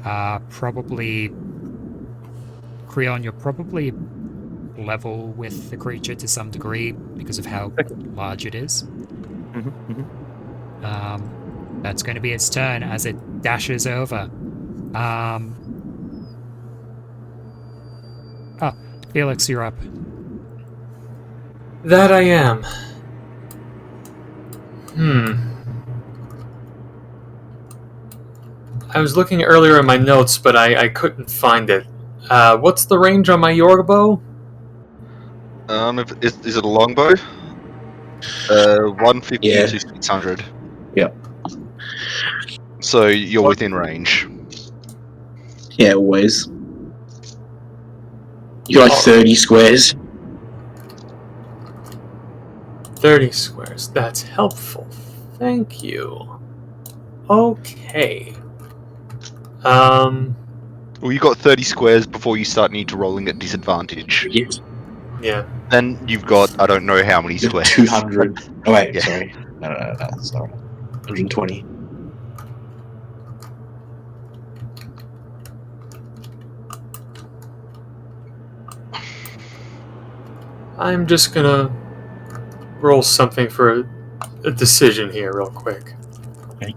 Probably... Creon, you're probably level with the creature to some degree because of how large it is. That's going to be its turn as it dashes over. Oh, Felix, you're up. That I am. I was looking earlier in my notes, but I couldn't find it. What's the range on my Yorgbow? Is it a longbow? 150 Yeah. to 600. Yep. So you're within range. Yeah, always. You got like 30 squares. 30 squares. That's helpful. Thank you. Okay. Well, you got 30 squares before you start need to rolling at disadvantage. Yes. Yeah. Then you've got I don't know how many You're squares. 200. Oh, wait, Yeah. sorry. No, sorry. 120. I'm just gonna roll something for a decision here real quick. Okay.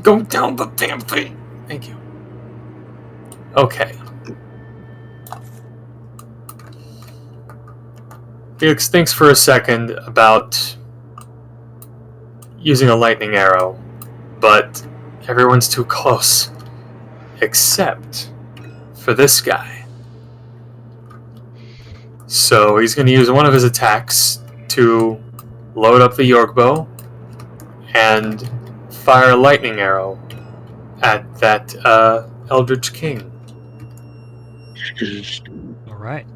Go down the damn thing! Thank you. Okay. Felix thinks for a second about using a lightning arrow, but everyone's too close. Except for this guy. So he's going to use one of his attacks to load up the Yorkbow and fire a lightning arrow at that Eldritch King. All right.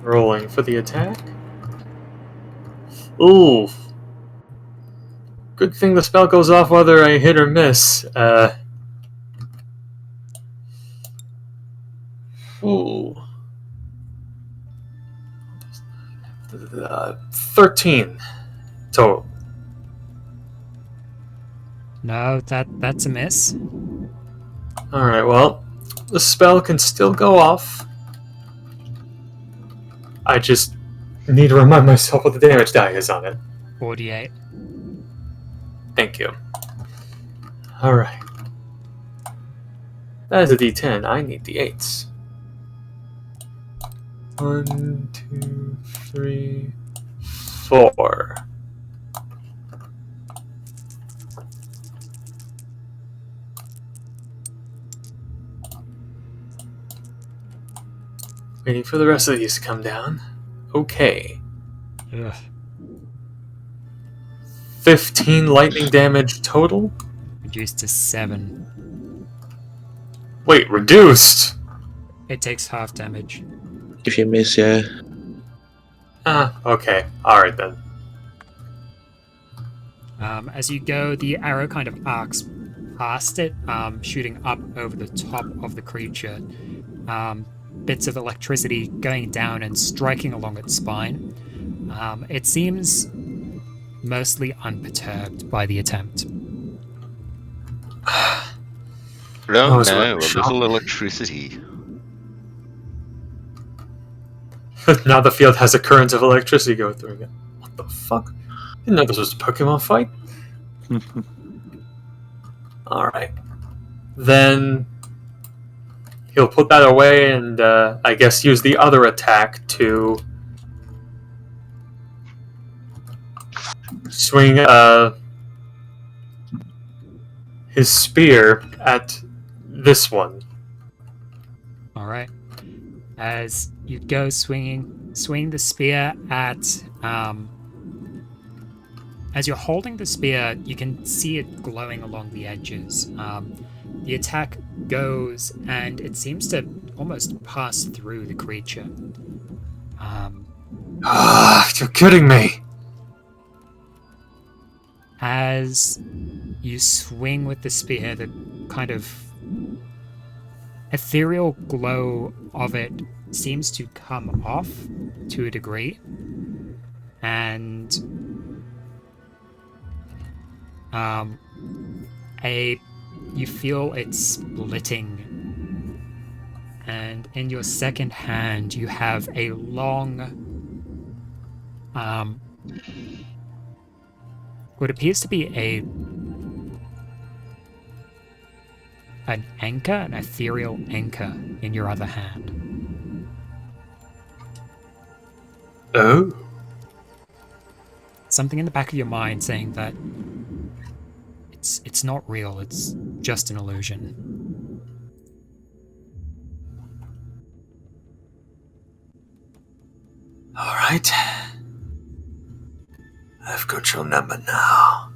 Rolling for the attack. Ooh. Good thing the spell goes off whether I hit or miss. Ooh. 13 total. No, that's a miss. Alright, well, the spell can still go off. I just need to remind myself what the damage die is on it. 48. Thank you. Alright. That is a d10. I need d8s. 1, 2, 3, 4. Waiting for the rest of these to come down. Okay. Ugh. 15 lightning damage total? Reduced to 7. Wait, reduced? It takes half damage. If you miss, yeah. Okay. Alright then. As you go, the arrow kind of arcs past it, shooting up over the top of the creature. Bits of electricity going down and striking along its spine. It seems mostly unperturbed by the attempt. Oh was no, a electric little electricity. Now the field has a current of electricity go through it. What the fuck? Didn't know this was a Pokemon fight. Alright. Then he'll put that away and I guess use the other attack to swing his spear at this one. All right. As you go swing the spear at. As you're holding the spear, you can see it glowing along the edges. The attack goes, and it seems to almost pass through the creature. You're kidding me. As you swing with the spear, the kind of ethereal glow of it seems to come off to a degree, and you feel it splitting, and in your second hand you have a long what appears to be an anchor, an ethereal anchor in your other hand. Oh? Something in the back of your mind saying that it's not real, it's just an illusion. Alright. I've got your number now.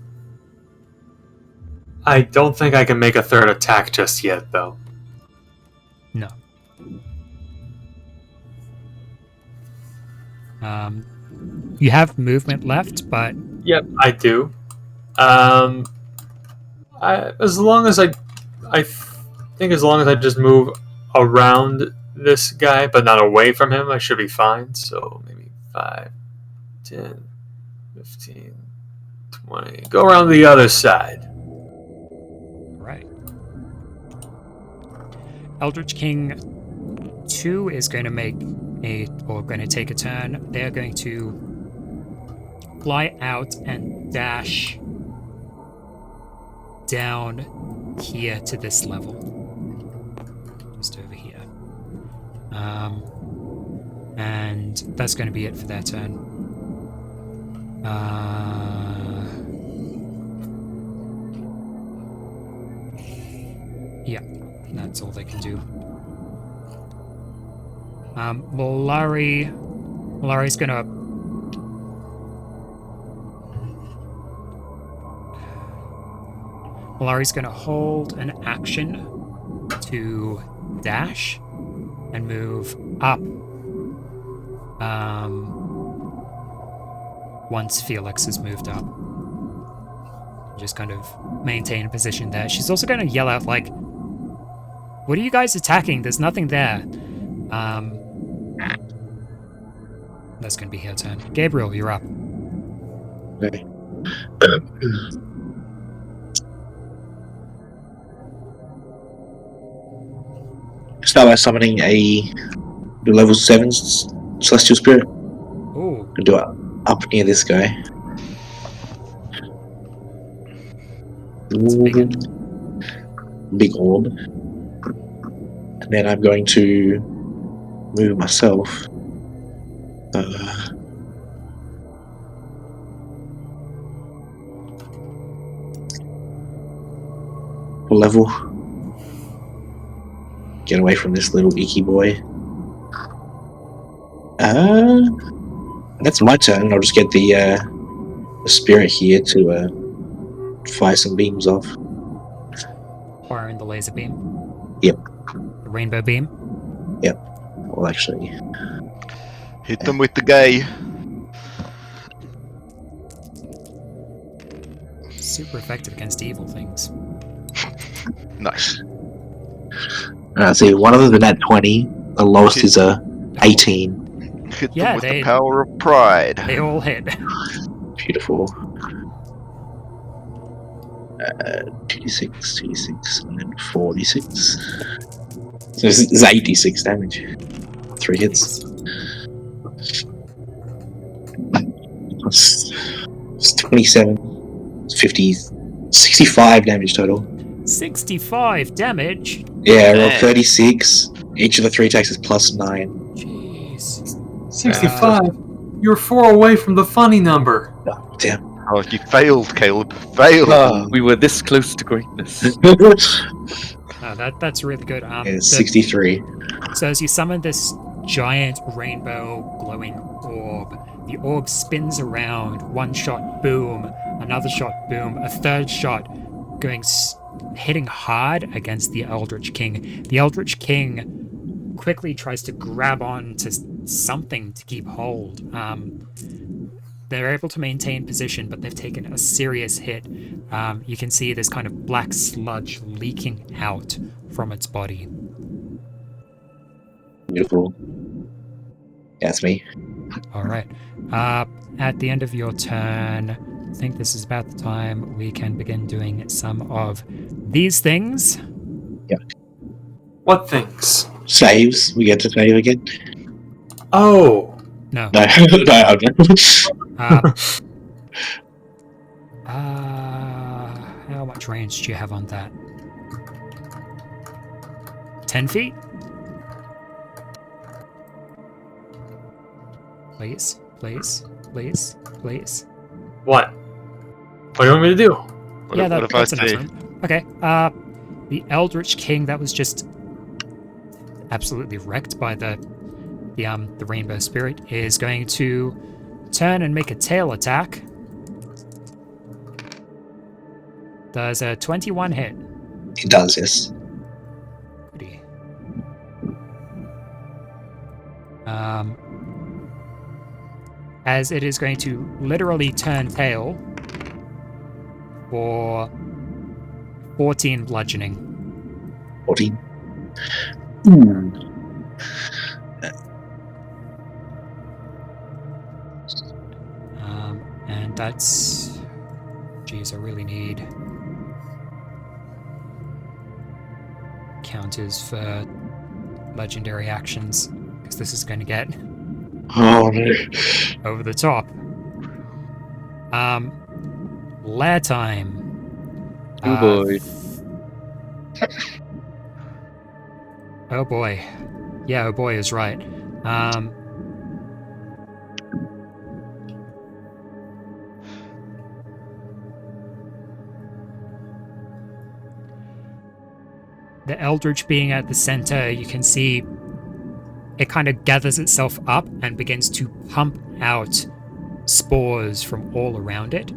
I don't think I can make a third attack just yet, though. No. You have movement left, but Yep, I do. As long as I think as long as I just move around this guy, but not away from him, I should be fine. So maybe 5, 10, 15, 20. Go around the other side. right. Eldritch King 2 is going to take a turn. They're going to fly out and dash down here to this level. Just over here. And that's going to be it for their turn. Yeah, that's all they can do. Malari's gonna hold an action to dash and move up once Felix has moved up. Just kind of maintain a position there. She's also going to yell out, like, what are you guys attacking? There's nothing there. That's going to be her turn. Gabriel, you're up. Okay. Start by summoning a level 7 Celestial Spirit. Ooh. And do it up near this guy. It's a big one. Big orb. And then I'm going to move myself. Level. Get away from this little icky boy. That's my turn. I'll just get the spirit here to fire some beams off. Firing the laser beam. Yep. The rainbow beam. Well, actually, Hit them with the gay. Super effective against evil things. Nice. see, one of them is at 20. The lowest is a 18. Hit Yeah, them with they- the power of pride. They all hit. Beautiful. 2d6, 2d6, and then 4d6. So this is 86 damage. 3 hits. It's 27, 50, 65 damage total. 65 damage? Yeah, I rolled Dang. 36. Each of the 3 attacks is plus 9. Jeez. 65. You're 4 away from the funny number. Oh, damn. Oh, you failed, Caleb. Failed. Ah, we were this close to greatness. That's really good. Yeah, 63. So as you summon this giant rainbow glowing orb, the orb spins around. One shot, boom. Another shot, boom. A third shot, hitting hard against the Eldritch King. The Eldritch King quickly tries to grab on to something to keep hold. They're able to maintain position, but they've taken a serious hit. You can see this kind of black sludge leaking out from its body. Beautiful. That's me. All right. At the end of your turn, I think this is about the time we can begin doing some of these things. What things? Saves. We get to save again. Oh. No. No, no. How much range do you have on that? 10 feet? Please, please, please, please. What? What do you want me to do? Yeah, What if that's I enough say? time. Okay, the Eldritch King that was just absolutely wrecked by the Rainbow Spirit is going to turn and make a tail attack. Does a 21 hit? It does, yes. Goody. As it is going to literally turn tail for 14 bludgeoning. 14. And that's... Geez, I really need counters for legendary actions, because this is going to get Oh, no. over the top. Lair time. Oh boy. Oh boy. Yeah, oh boy is right. The Eldritch being at the center, you can see it kind of gathers itself up and begins to pump out spores from all around it,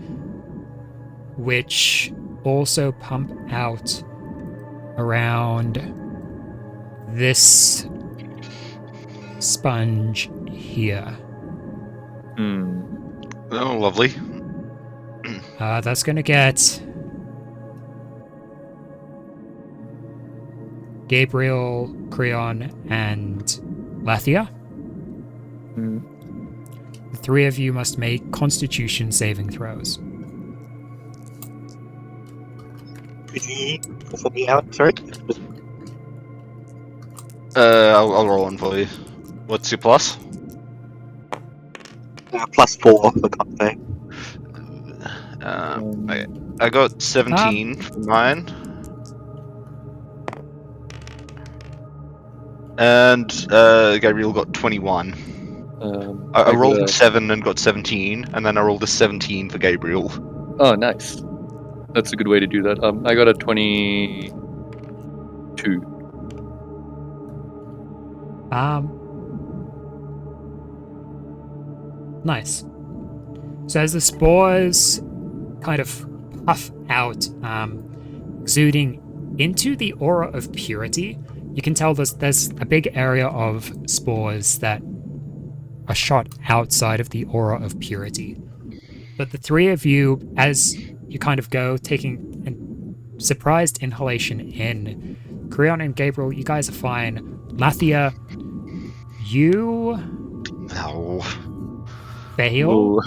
which also pump out around this sponge here. Oh, lovely. That's going to get Gabriel, Creon, and Lathia. The 3 of you must make Constitution saving throws. Sorry? I'll roll one for you. What's your plus? +4 for combo. I got 17 for mine. And Gabriel got 21. I rolled a 7 and got 17, and then I rolled a 17 for Gabriel. Oh, nice. That's a good way to do that. I got a 22. Nice. So as the spores kind of puff out, exuding into the aura of purity, you can tell there's a big area of spores that are shot outside of the aura of purity. But the 3 of you, as you kind of go, taking a surprised inhalation in, Creon and Gabriel, you guys are fine. Lathia, you No. fail,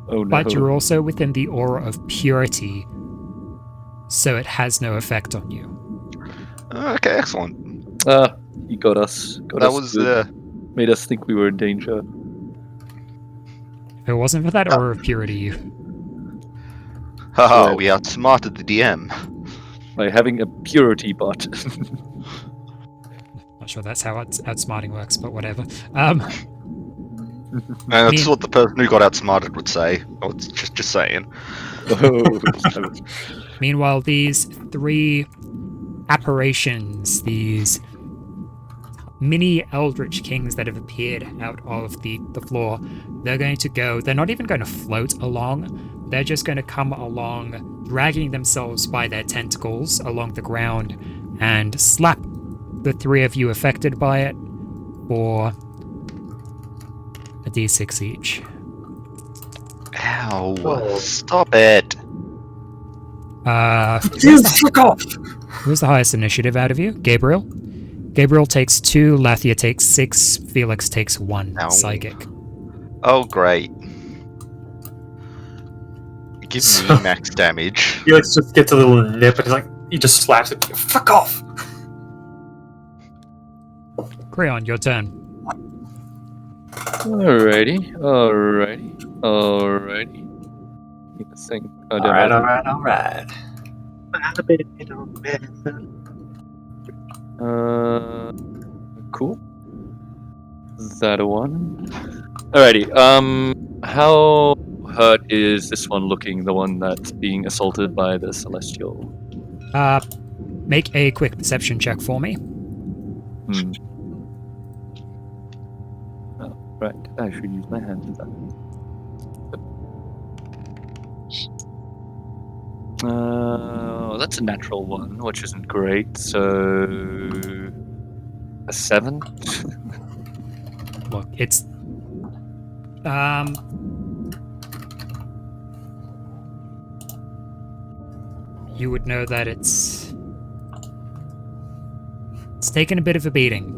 Oh no. but you're also within the aura of purity, so it has no effect on you. Okay, excellent. He got us. Got That us was good. Made us think we were in danger. If it wasn't for that aura of purity, you haha, we outsmarted the DM. By having a purity bot. not sure that's how outsmarting works, but whatever. And that's mean- what the person who got outsmarted would say. Oh, it's just saying. Oh, Meanwhile, these three apparitions, these mini eldritch kings that have appeared out of the floor, they're not even going to float along, they're just going to come along, dragging themselves by their tentacles along the ground and slap the three of you affected by it for a d6 each. Ow. Oh. Stop it. Fuck off! Who's the highest initiative out of you? Gabriel? Gabriel takes 2, Lathia takes 6, Felix takes 1 Ow. psychic. Oh, great. Give me So- max damage. Felix just gets a little nip and he just slaps it. Fuck off! Creon, your turn. Alrighty. Need to think. Oh, damn, Alright. Cool. That a one. Alrighty. How hurt is this one looking? The one that's being assaulted by the celestial. Make a quick perception check for me. Oh, right. I should use my hand for that. That's a natural one, which isn't great. So a 7. Look, it's you would know that it's taken a bit of a beating.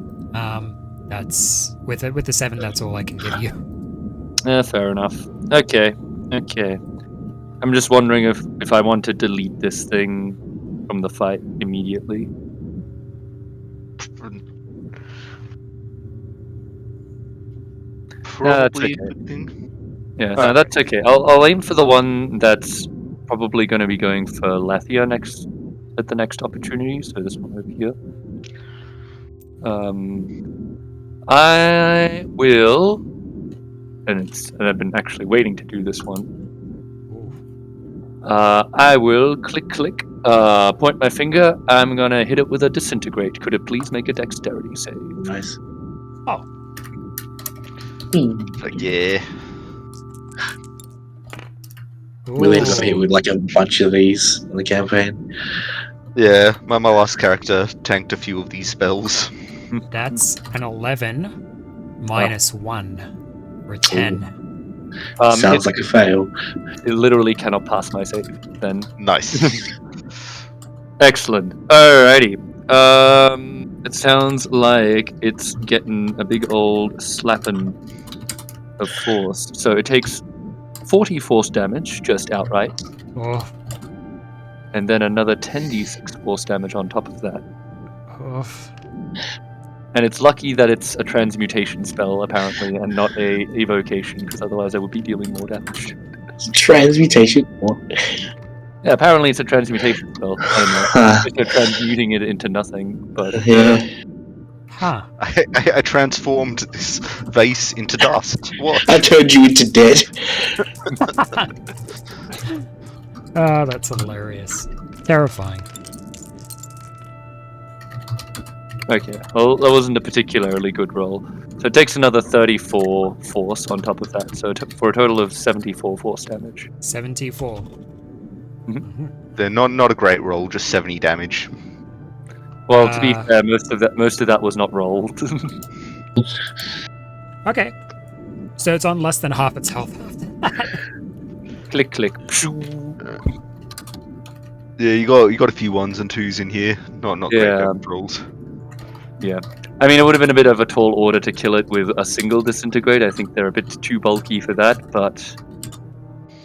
That's with the 7. That's all I can give you. Yeah, fair enough. Okay. I'm just wondering if I want to delete this thing from the fight immediately. that's Probably okay. a good thing. Yeah, no, that's okay. I'll aim for the one that's probably going to be going for Lathia at the next opportunity. So this one over here. I will, and I've been actually waiting to do this one. I will click, point my finger. I'm gonna hit it with a disintegrate. Could it please make a dexterity save? Nice. Oh, Like, yeah. We'll end up here with like a bunch of these in the campaign. Yeah, my last character tanked a few of these spells. that's an 11 minus 1 or 10. Sounds like a fail. It literally cannot pass my save. Then Nice. excellent. Alrighty. It sounds like it's getting a big old slapping of force. So it takes 40 force damage just outright, Oh, and then another 10d6 force damage on top of that. oh. And it's lucky that it's a transmutation spell, apparently, and not a evocation, because otherwise I would be dealing more damage. Transmutation. Yeah, apparently it's a transmutation spell. I don't know. If they're transmuting it into nothing, but Yeah. Huh. I transformed this vase into dust. What? I turned you into dead. Oh, that's hilarious. Terrifying. okay. Well, that wasn't a particularly good roll. So it takes another 34 force on top of that, so for a total of 74 force damage. 74. They're not a great roll, just 70 damage. Well, to be Uh, fair, most of that was not rolled. Okay. So it's on less than half its health. click. Yeah, you got a few 1s and 2s in here. Not great Yeah. damage rolls. Yeah. I mean, it would have been a bit of a tall order to kill it with a single disintegrate. I think they're a bit too bulky for that, but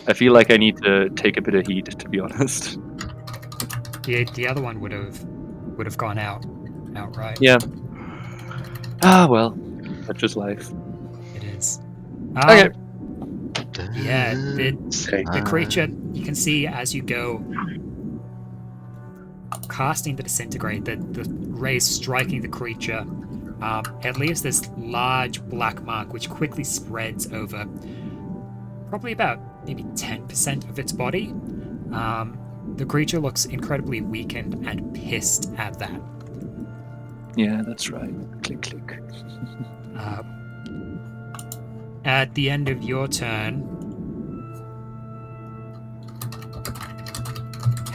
I feel like I need to take a bit of heat, to be honest. The other one would have gone outright. Yeah. Ah, well, such is life. It is. Okay. Yeah, Okay. the creature, you can see as you go casting the disintegrate, the rays striking the creature, it leaves this large black mark which quickly spreads over probably about maybe 10% of its body. The creature looks incredibly weakened and pissed at that. Yeah, that's right. Click, click. At the end of your turn,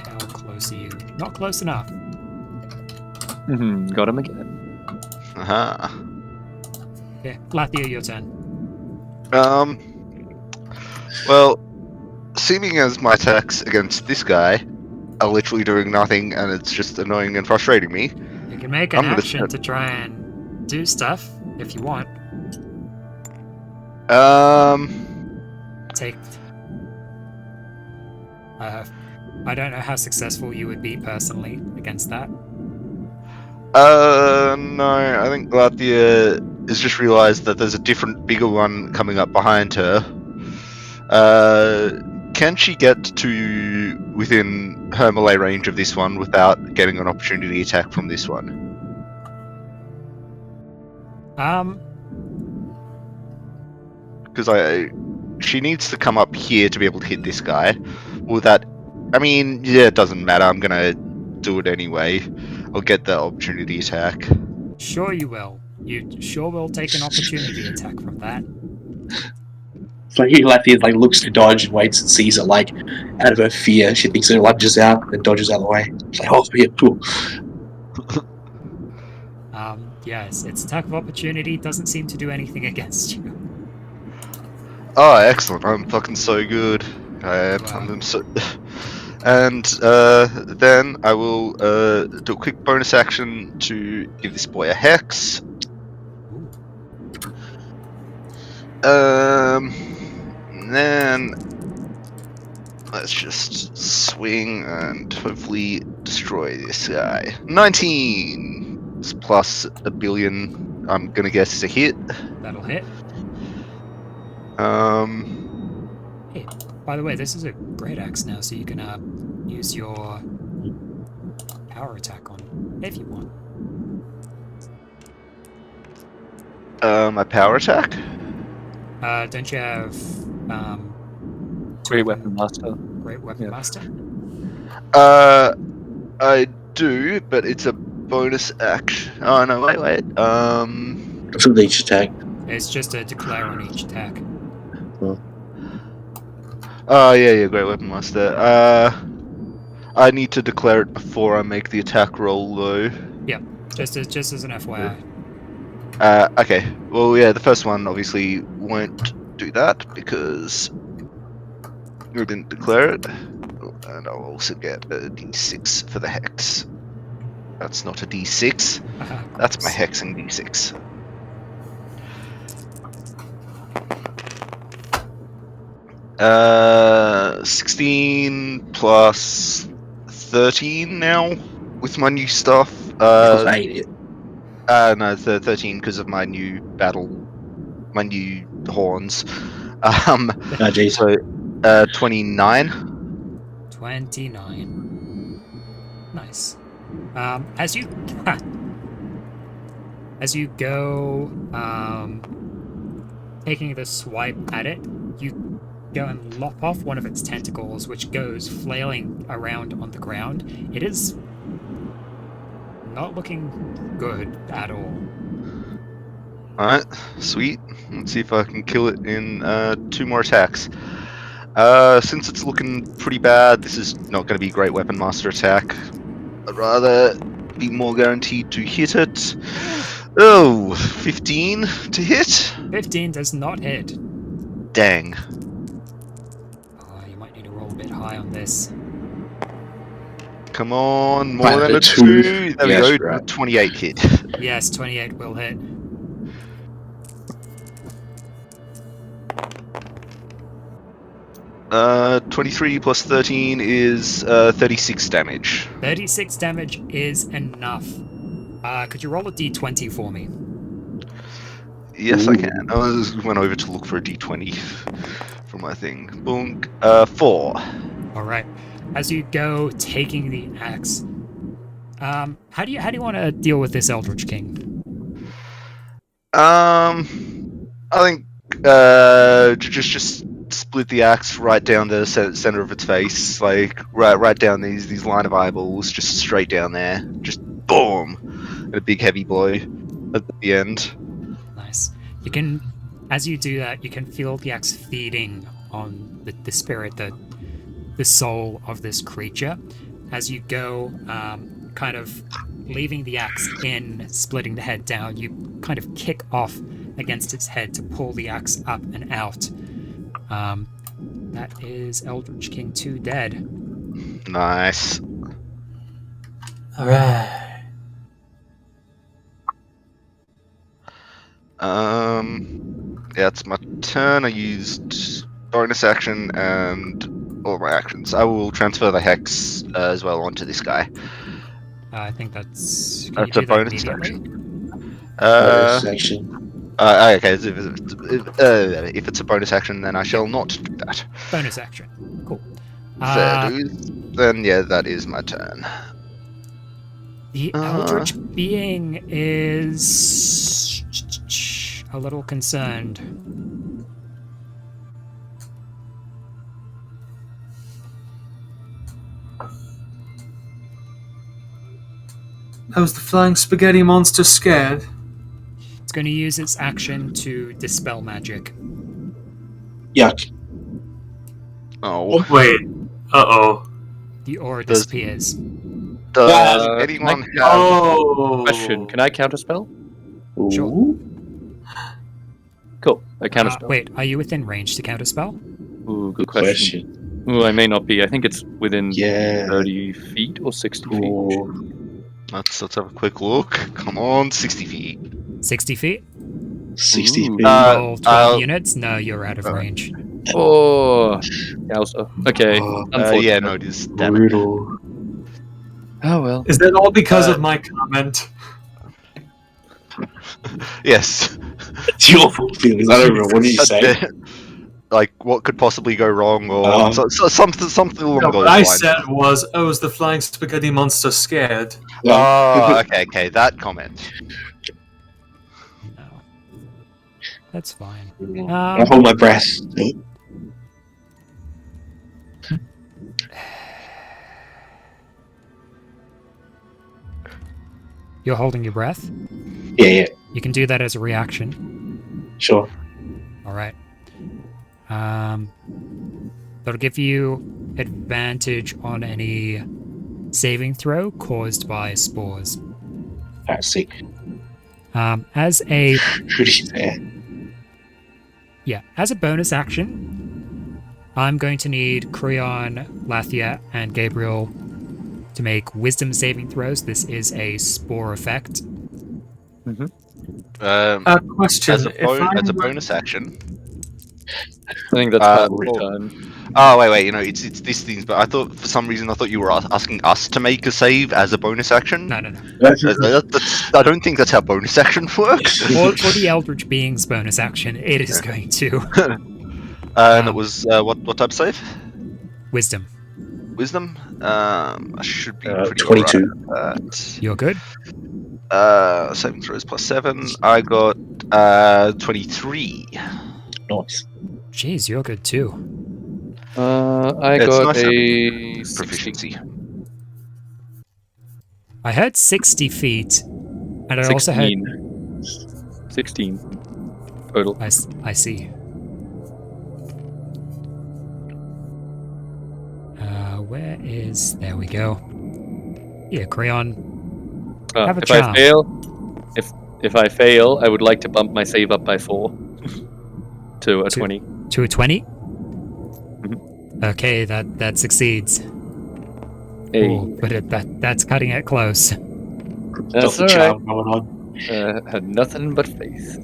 how close are you? Not close enough. Got him again. Uh-huh. Okay, Lathia, your turn. Well, seeming as my attacks against this guy are literally doing nothing, and it's just annoying and frustrating me. You can make an action to try and do stuff if you want. Um, I don't know how successful you would be personally against that. no, I think Lathia has just realized that there's a different, bigger one coming up behind her. Can she get to within her melee range of this one without getting an opportunity attack from this one? Because she needs to come up here to be able to hit this guy. Will that? I mean, yeah, it doesn't matter. I'm gonna do it anyway. I'll get the opportunity attack. Sure you will. You sure will take an opportunity attack from that. So he like looks to dodge and waits and sees it like out of her fear. She thinks it lunges out and dodges out of the way. It's like, oh yeah, cool. Yes, its attack of opportunity doesn't seem to do anything against you. Oh, excellent! I'm fucking so good. I am. Wow. I'm so. And then I will do a quick bonus action to give this boy a hex. And then let's just swing and hopefully destroy this guy. 19 plus a billion. I'm gonna guess is a hit. That'll hit. Hey, by the way, this is a great axe now, so you can use your power attack on it if you want. My power attack. Don't you have Great weapon master. Great Weapon Yeah. Master? I do, but it's a bonus action. Oh no, wait. From each attack. It's just a declare on each attack. Oh yeah, Great Weapon Master. I need to declare it before I make the attack roll, though. Yeah, just as an FYI. Okay. Well, yeah, the first one obviously won't do that because we didn't declare it, and I'll also get a D6 for the hex. That's not a D6. That's my hexing D6. Uh, 16 plus 13 now with my new stuff. Because I ate it. No, 13 because of my new my new horns. Oh, geez. So 29. 29. Nice. As you go taking the swipe at it, you go and lop off one of its tentacles, which goes flailing around on the ground. It is not looking good at all. Alright, sweet. Let's see if I can kill it in 2 more attacks. Since it's looking pretty bad, this is not going to be a Great Weapon Master attack. I'd rather be more guaranteed to hit it. Oh, 15 to hit? 15 does not hit. Dang. You might need to roll a bit high on this. Come on, more Right, than a a two. 2. There Yes, we go, right. 28 hit. Yes, 28 will hit. 23 plus 13 is 36 damage. 36 damage is enough. Could you roll a d20 for me? Yes, I can. I just went over to look for a d20 for my thing. Boom. 4. All right. As you go taking the axe, how do you want to deal with this Eldritch King? I think just split the axe right down the center of its face, like right down these line of eyeballs, just straight down there, just boom, and a big heavy blow at the end. Nice. You can, as you do that, you can feel the axe feeding on the spirit, the soul of this creature. As you go, kind of leaving the axe in, splitting the head down, you kind of kick off against its head to pull the axe up and out. That is Eldritch King 2 dead. Nice. Alright. Yeah, it's my turn. I used bonus action and all my actions. I will transfer the hex as well onto this guy. I think that's. Can That's you do a that bonus immediately? Section. Okay, if it's a bonus action, then I shall not do that. Bonus action. Cool. Fair dues. Then yeah, that is my turn. The Eldritch being is a little concerned. That was the flying spaghetti monster scared. It's going to use its action to dispel magic. Yuck. Oh, Wait. Uh-oh. The aura Does- disappears. does Uh, anyone can have? Oh. Question: Can I counterspell? Sure. Ooh. Cool. I counterspell. Wait, are you within range to counterspell? Ooh, good Good question. question. Ooh, I may not be. I think it's within Yeah. 30 feet or 60 feet. Ooh. Let's have a quick look. Come on, 60 feet. 60 feet? 60 Ooh. feet. Roll 12 uh, units? No, you're out of range. Oh, Yowza. Okay. Oh, Unfortunate. Yeah, no, it is. Damn it. brutal. Oh well. Is that all because Uh, of my comment? Yes. It's your fault, Felix. I don't know. What did you say? Like, what could possibly go wrong, or something along No, those what I lines. said was, oh, is the flying spaghetti monster scared? Oh, okay, that comment. No. That's fine. I hold my breath. You're holding your breath? Yeah, You can do that as a reaction. sure. Alright. That'll give you advantage on any saving throw caused by spores. That's sick. As a Pretty fair. as a bonus action, I'm going to need Creon, Lathia, and Gabriel to make wisdom saving throws. This is a spore effect. Question. As a bonus action. I think that's part of the return. Oh wait, it's this thing. But I thought for some reason you were asking us to make a save as a bonus action. No. I don't think that's how bonus action works. For the Eldritch Being's bonus action, it is going to. And it was what type of save? Wisdom. Wisdom. I should be pretty 22. alright at that. You're good? Saving throws +7. I got 23. Nice. Jeez, you're good too. I It's got nice to a 60. Proficiency. I heard 60 feet, and I also heard. 16 total. I see. Where is? There we go. Yeah, Creon. Have a If charm. I fail, if I fail, I would like to bump my save up by 4 to a 20. To a 20? Mm-hmm. Okay, that succeeds. Hey, Ooh, but that's cutting it close. that's Got the charm going on. Had nothing but faith.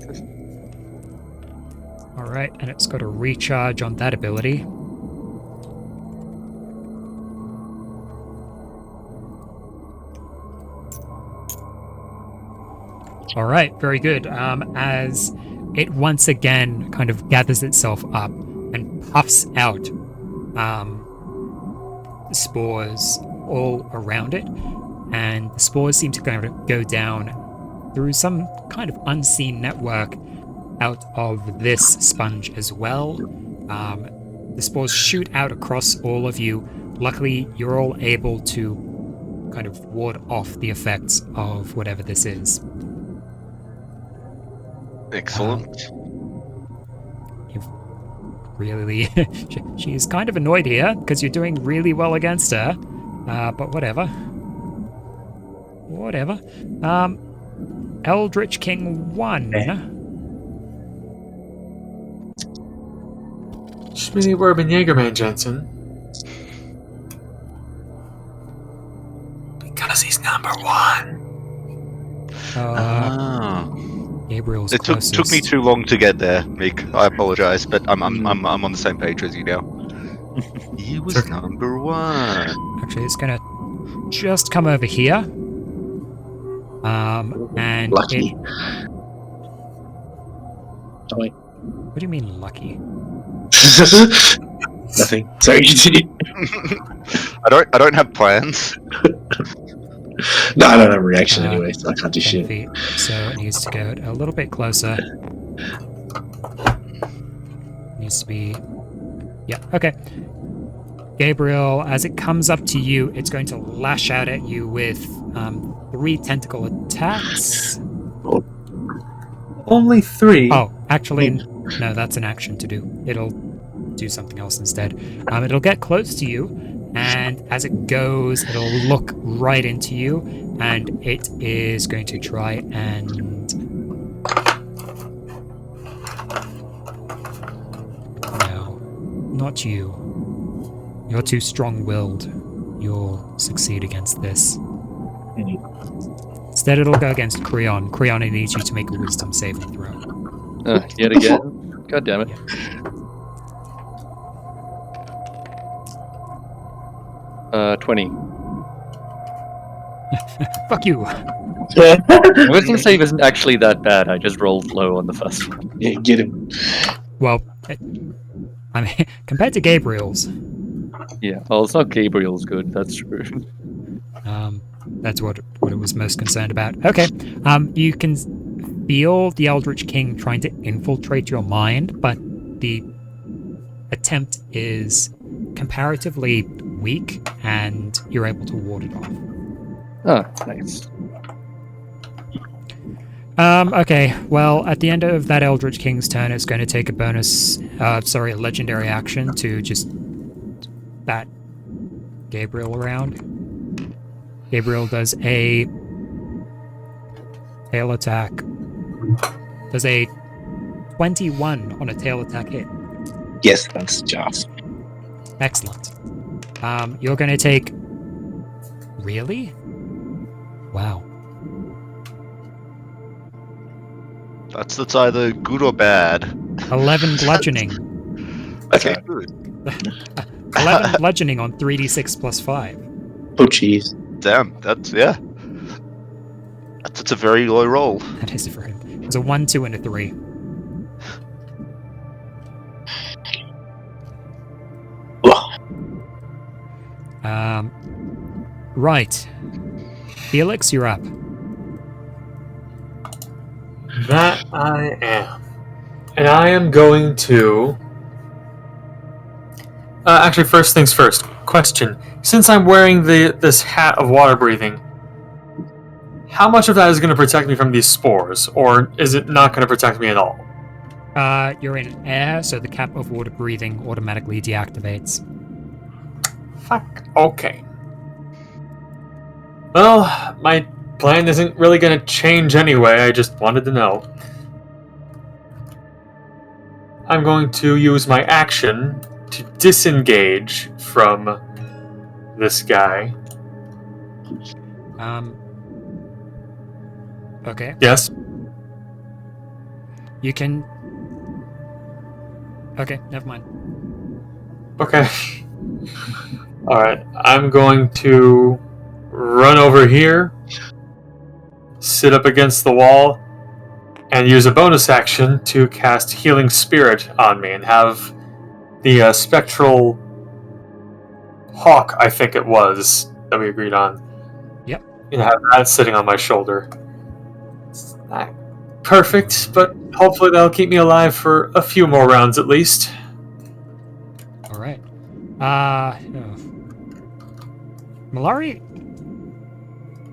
Alright, and it's got a recharge on that ability. All right, very good. As it once again kind of gathers itself up and puffs out spores all around it, and the spores seem to kind of go down through some kind of unseen network out of this sponge as well. The spores shoot out across all of you. Luckily, you're all able to kind of ward off the effects of whatever this is. Excellent. You've really... she's kind of annoyed here because you're doing really well against her. But whatever. Whatever. Eldritch King 1. Schmitty Werben Jägerman Jensen. Because he's number 1. Gabriel's It took me too long to get there, Mick. I apologize, but I'm on the same page as you now. He was number 1. Actually, it's gonna just come over here. And Lucky. Oh, wait. What do you mean lucky? Nothing. Sorry, continue. I don't have plans. No, I don't have a reaction anyway, so I can't do 10 shit. feet, so it needs to go a little bit closer. Needs to be... Yeah, okay. Gabriel, as it comes up to you, it's going to lash out at you with 3 tentacle attacks. Only 3. Oh, actually, no, that's an action to do. It'll do something else instead. It'll get close to you, and as it goes, it'll look right into you, and it is going to try and... No, not you. You're too strong-willed. You'll succeed against this. Instead, it'll go against Creon. Creon, it needs you to make a wisdom saving throw. Yet again. God damn it. 20. Fuck you. Wisdom save isn't actually that bad. I just rolled low on the first one. Yeah, get him. Well, I mean, compared to Gabriel's, Yeah. Well, it's not Gabriel's good. That's true. that's what it was most concerned about. Okay, you can feel the Eldritch King trying to infiltrate your mind, but the attempt is comparatively weak, and you're able to ward it off. Oh, nice. Okay, well, at the end of that Eldritch King's turn, it's going to take a a legendary action to just bat Gabriel around. Gabriel does a tail attack. Does a 21 on a tail attack hit. Yes, that's just. Excellent. You're going to take... Really? Wow. That's either good or bad. 11 bludgeoning. Okay, good. 11 bludgeoning on 3d6 plus 5. Oh, jeez. Damn, that's a very low roll. That is for him. It's a 1, 2, and a 3. Right. Felix, you're up. That I am. And I am going to... actually, first things first. Question. Since I'm wearing this hat of water breathing, how much of that is going to protect me from these spores? Or is it not going to protect me at all? You're in air, so the cap of water breathing automatically deactivates. Fuck. Okay. Well, my plan isn't really going to change anyway. I just wanted to know. I'm going to use my action to disengage from this guy. Okay. Yes? You can... Okay, never mind. Okay. Alright, I'm going to run over here, sit up against the wall, and use a bonus action to cast Healing Spirit on me and have the spectral hawk, I think it was, that we agreed on. Yep. And have that sitting on my shoulder. It's not perfect, but hopefully that'll keep me alive for a few more rounds at least. All right. Malari.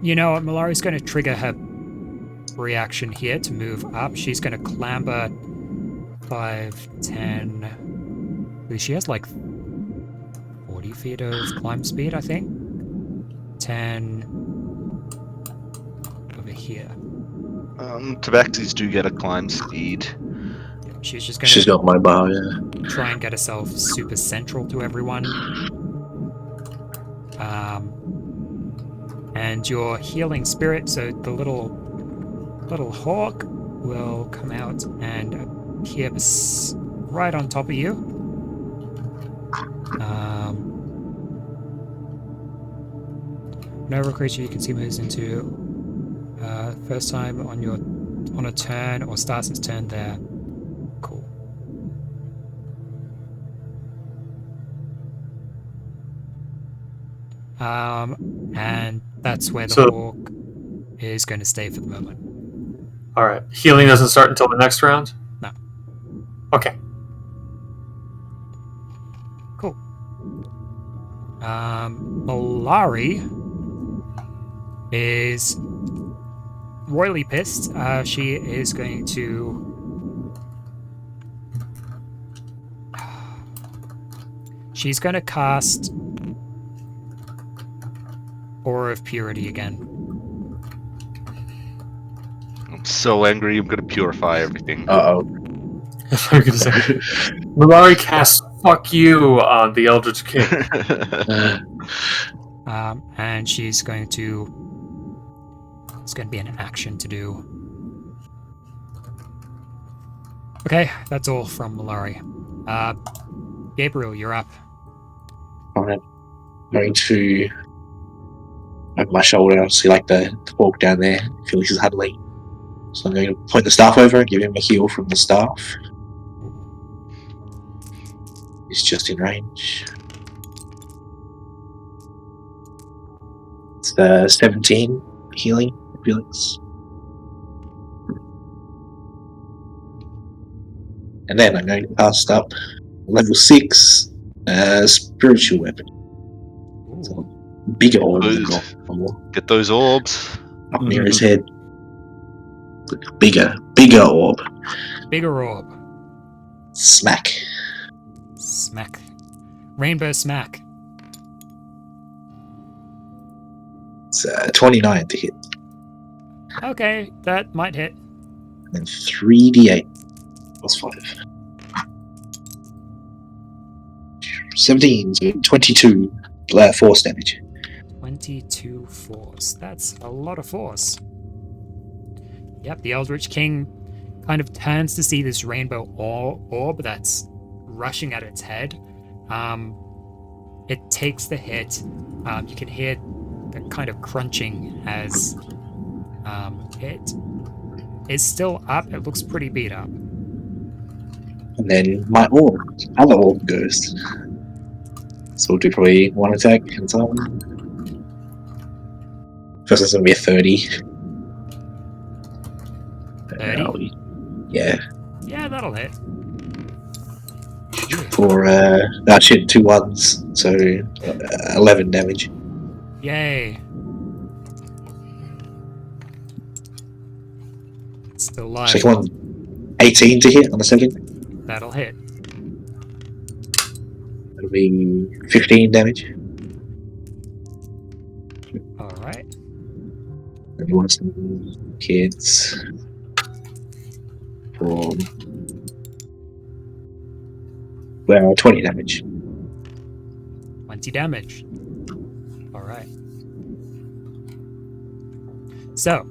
You know what? Malari's going to trigger her reaction here to move up. She's going to clamber 5, 10. She has like 40 feet of climb speed, I think. 10 over here. Tabaxis do get a climb speed. She's just going She's to got mobile, yeah. try and get herself super central to everyone. And your healing spirit, so the little hawk will come out and appear right on top of you. Whenever a creature you can see moves into first time on a turn or starts its turn there. Cool. And that's where the hawk is going to stay for the moment. Alright. Healing doesn't start until the next round? No. Okay. Cool. Malari is royally pissed. She is going to... She's going to cast Aura of Purity again. I'm so angry, I'm gonna purify everything. Uh-oh. I'm going to say. Malari casts Fuck You on the Eldritch King. And she's going to... It's going to be an action to do. Okay, that's all from Malari. Gabriel, you're up. Alright. Going to over my shoulder, see like the walk down there, Felix is huddling. So I'm going to point the staff over and give him a heal from the staff. He's just in range. It's 17 healing, Felix. And then I'm going to cast up level 6 spiritual weapon. So, bigger orb than normal. Get those orbs. Up near his head. Bigger orb. Bigger orb. Smack. Smack. Rainbow smack. It's 29 to hit. Okay, that might hit. And 3d8 plus 5. 17, so 22 force damage. 22 force. That's a lot of force. Yep, the Eldritch King kind of turns to see this rainbow orb that's rushing at its head. It takes the hit. You can hear the kind of crunching as it is still up. It looks pretty beat up. And then my other orb goes. So we'll do probably one attack and so on. First it's going to be a 30. 30? Yeah. Yeah, that'll hit. For, shit, 2 ones. So 11 damage. Yay. Still alive. Second one, 18 to hit on the second. That'll hit. That'll be 15 damage. Alright. And you want some kids for 20 damage. 20 damage. Alright. So,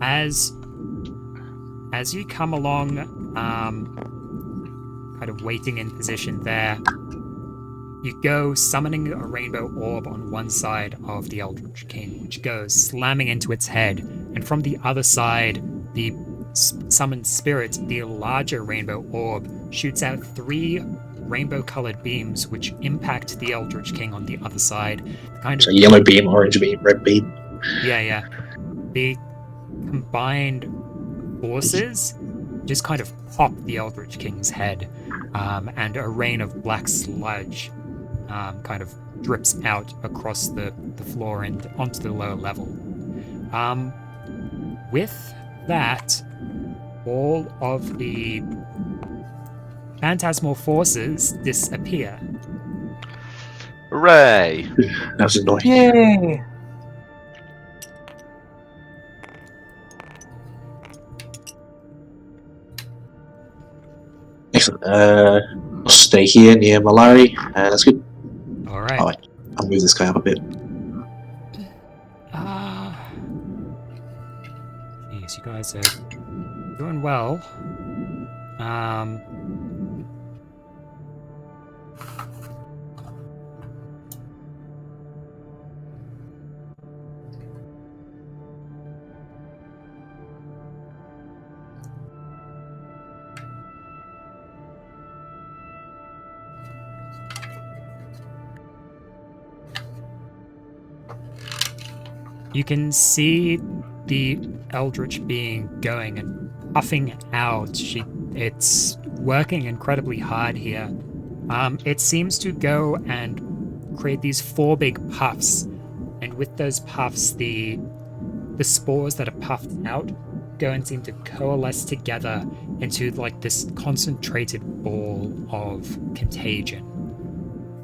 as you come along, kind of waiting in position there, you go summoning a rainbow orb on one side of the Eldritch King, which goes slamming into its head, and from the other side, the summoned spirit, the larger rainbow orb, shoots out 3 rainbow-colored beams which impact the Eldritch King on the other side. Kind So of, yellow beam, orange beam, red beam. yeah. The combined forces just kind of pop the Eldritch King's head, and a rain of black sludge kind of drips out across the floor and onto the lower level. With that, all of the phantasmal forces disappear. Hooray! That was annoying. Yay! Excellent. I'll stay here near Malari. That's good. All right. Oh, I'll move this guy up a bit. Jeez, you guys are doing well. You can see the Eldritch being going and puffing out. It's working incredibly hard here. It seems to go and create these 4 big puffs, and with those puffs, the spores that are puffed out go and seem to coalesce together into like this concentrated ball of contagion.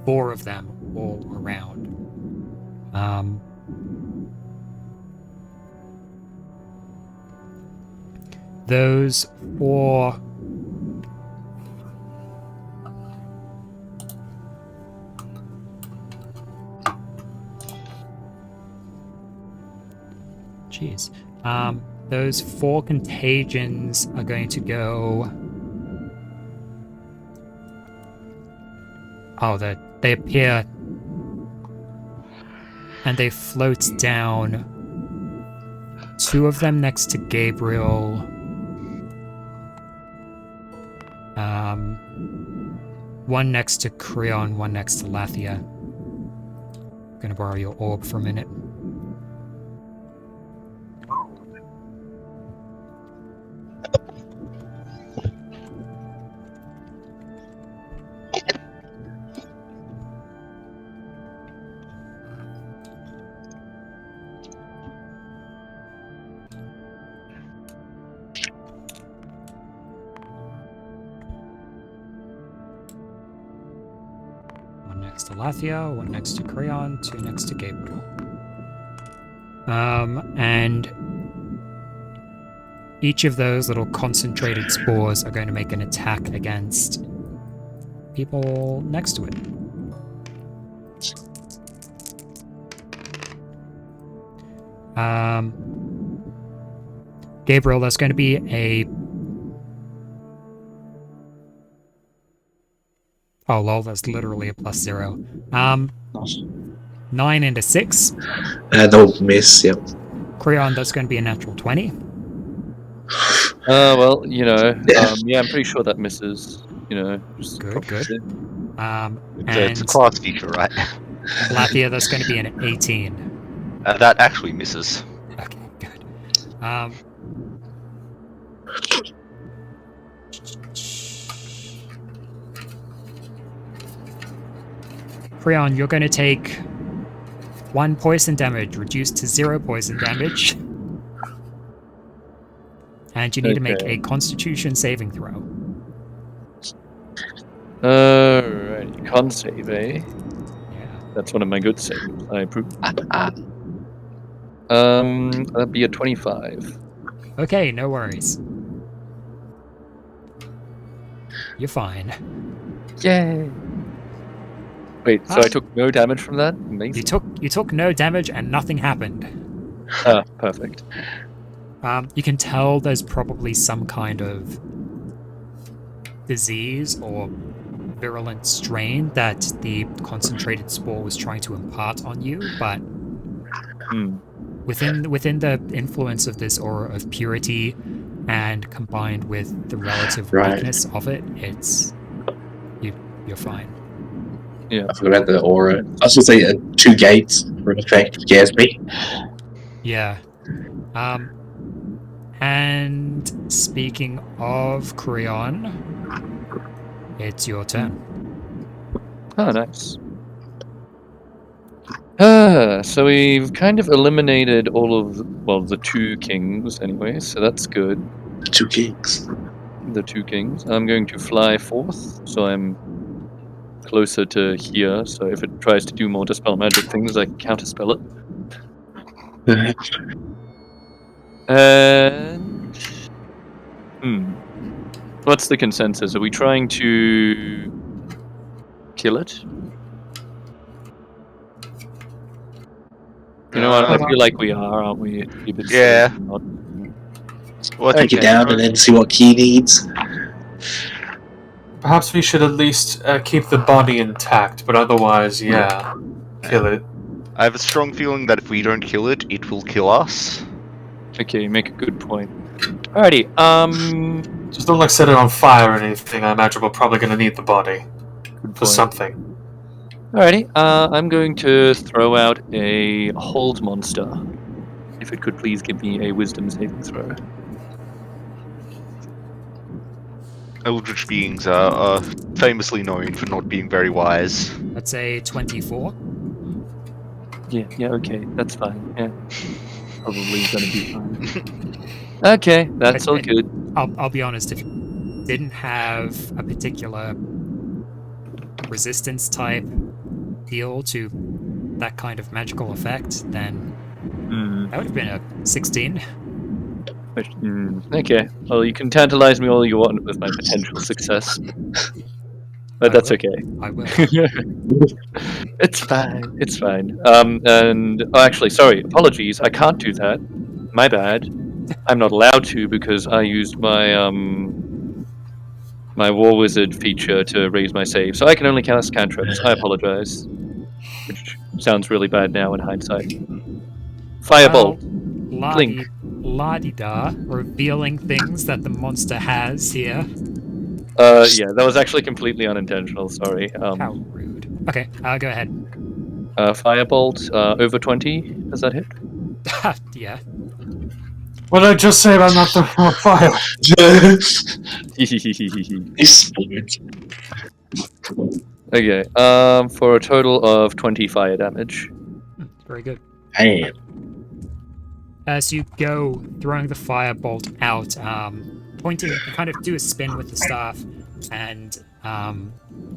4 of them all around. Those 4 Jeez. Those 4 contagions are going to go. Oh, they appear and they float down. 2 of them next to Gabriel. 1 next to Creon, 1 next to Lathia. I'm gonna borrow your orb for a minute. Next to Lathia, 1 next to Creon, 2 next to Gabriel. And each of those little concentrated spores are going to make an attack against people next to it. Gabriel, that's going to be a... Oh lol, that's literally a +0. Nice. 9 and a 6. They'll miss, yep. Creon, that's going to be a natural 20. Well, you know, Yeah. yeah, I'm pretty sure that misses. You know, just Good, good. It's And a class feature, right? Lathia, that's going to be an 18. That actually misses. Okay, good. Creon, you're going to take 1 poison damage, reduced to 0 poison damage. And you need to make Okay. a Constitution saving throw. Alright, con save, eh? Yeah. That's one of my good saves. I approve. Ah, That'd be a 25. Okay, no worries. You're fine. Yay! Wait, so I took no damage from that? Amazing. You took no damage and nothing happened. Ah, perfect. You can tell there's probably some kind of disease or virulent strain that the concentrated spore was trying to impart on you, but Hmm. within the influence of this aura of purity and combined with the relative Right. weakness of it, you're fine. I forgot about the aura. I was going to say 2 gates for an effect scares me. Yeah. And speaking of Creon, it's your turn. Oh, nice. So we've kind of eliminated all of, the 2 kings anyway, so that's good. 2 kings. The 2 kings. I'm going to fly forth, so I'm closer to here, so if it tries to do more dispel magic things, I can counterspell it. And... What's the consensus? Are we trying to kill it? You know what? I feel like we are, aren't we? Keep it Yeah. safe, not- Well, I Take think it down and then see what key needs. Perhaps we should at least keep the body intact, but otherwise, yeah, kill it. I have a strong feeling that if we don't kill it, it will kill us. Okay, you make a good point. Alrighty, Just don't set it on fire or anything. I imagine we're probably going to need the body good for point. something. Alrighty, I'm going to throw out a hold monster. If it could please give me a wisdom saving throw. Eldritch beings are famously known for not being very wise. That's a 24. Yeah, okay, that's fine. Yeah, probably gonna be fine. Okay, that's all good. I'll be honest, if you didn't have a particular resistance type deal to that kind of magical effect, then that would have been a 16. Okay, well, you can tantalize me all you want with my potential success. But that's okay. I will. It's fine. It's fine. Actually, sorry. Apologies. I can't do that. My bad. I'm not allowed to because I used my my War Wizard feature to raise my save, so I can only cast cantrips. I apologize. Which sounds really bad now in hindsight. Firebolt. Clink. La-di-da, revealing things that the monster has here. Yeah, that was actually completely unintentional. Sorry. How rude. Okay, go ahead. Firebolt. Over 20. Does that hit? Yeah. What did I just say about not throwing fire? Okay. For a total of 20 fire damage. Very good. Damn. As you go throwing the firebolt out, pointing, you kind of do a spin with the staff and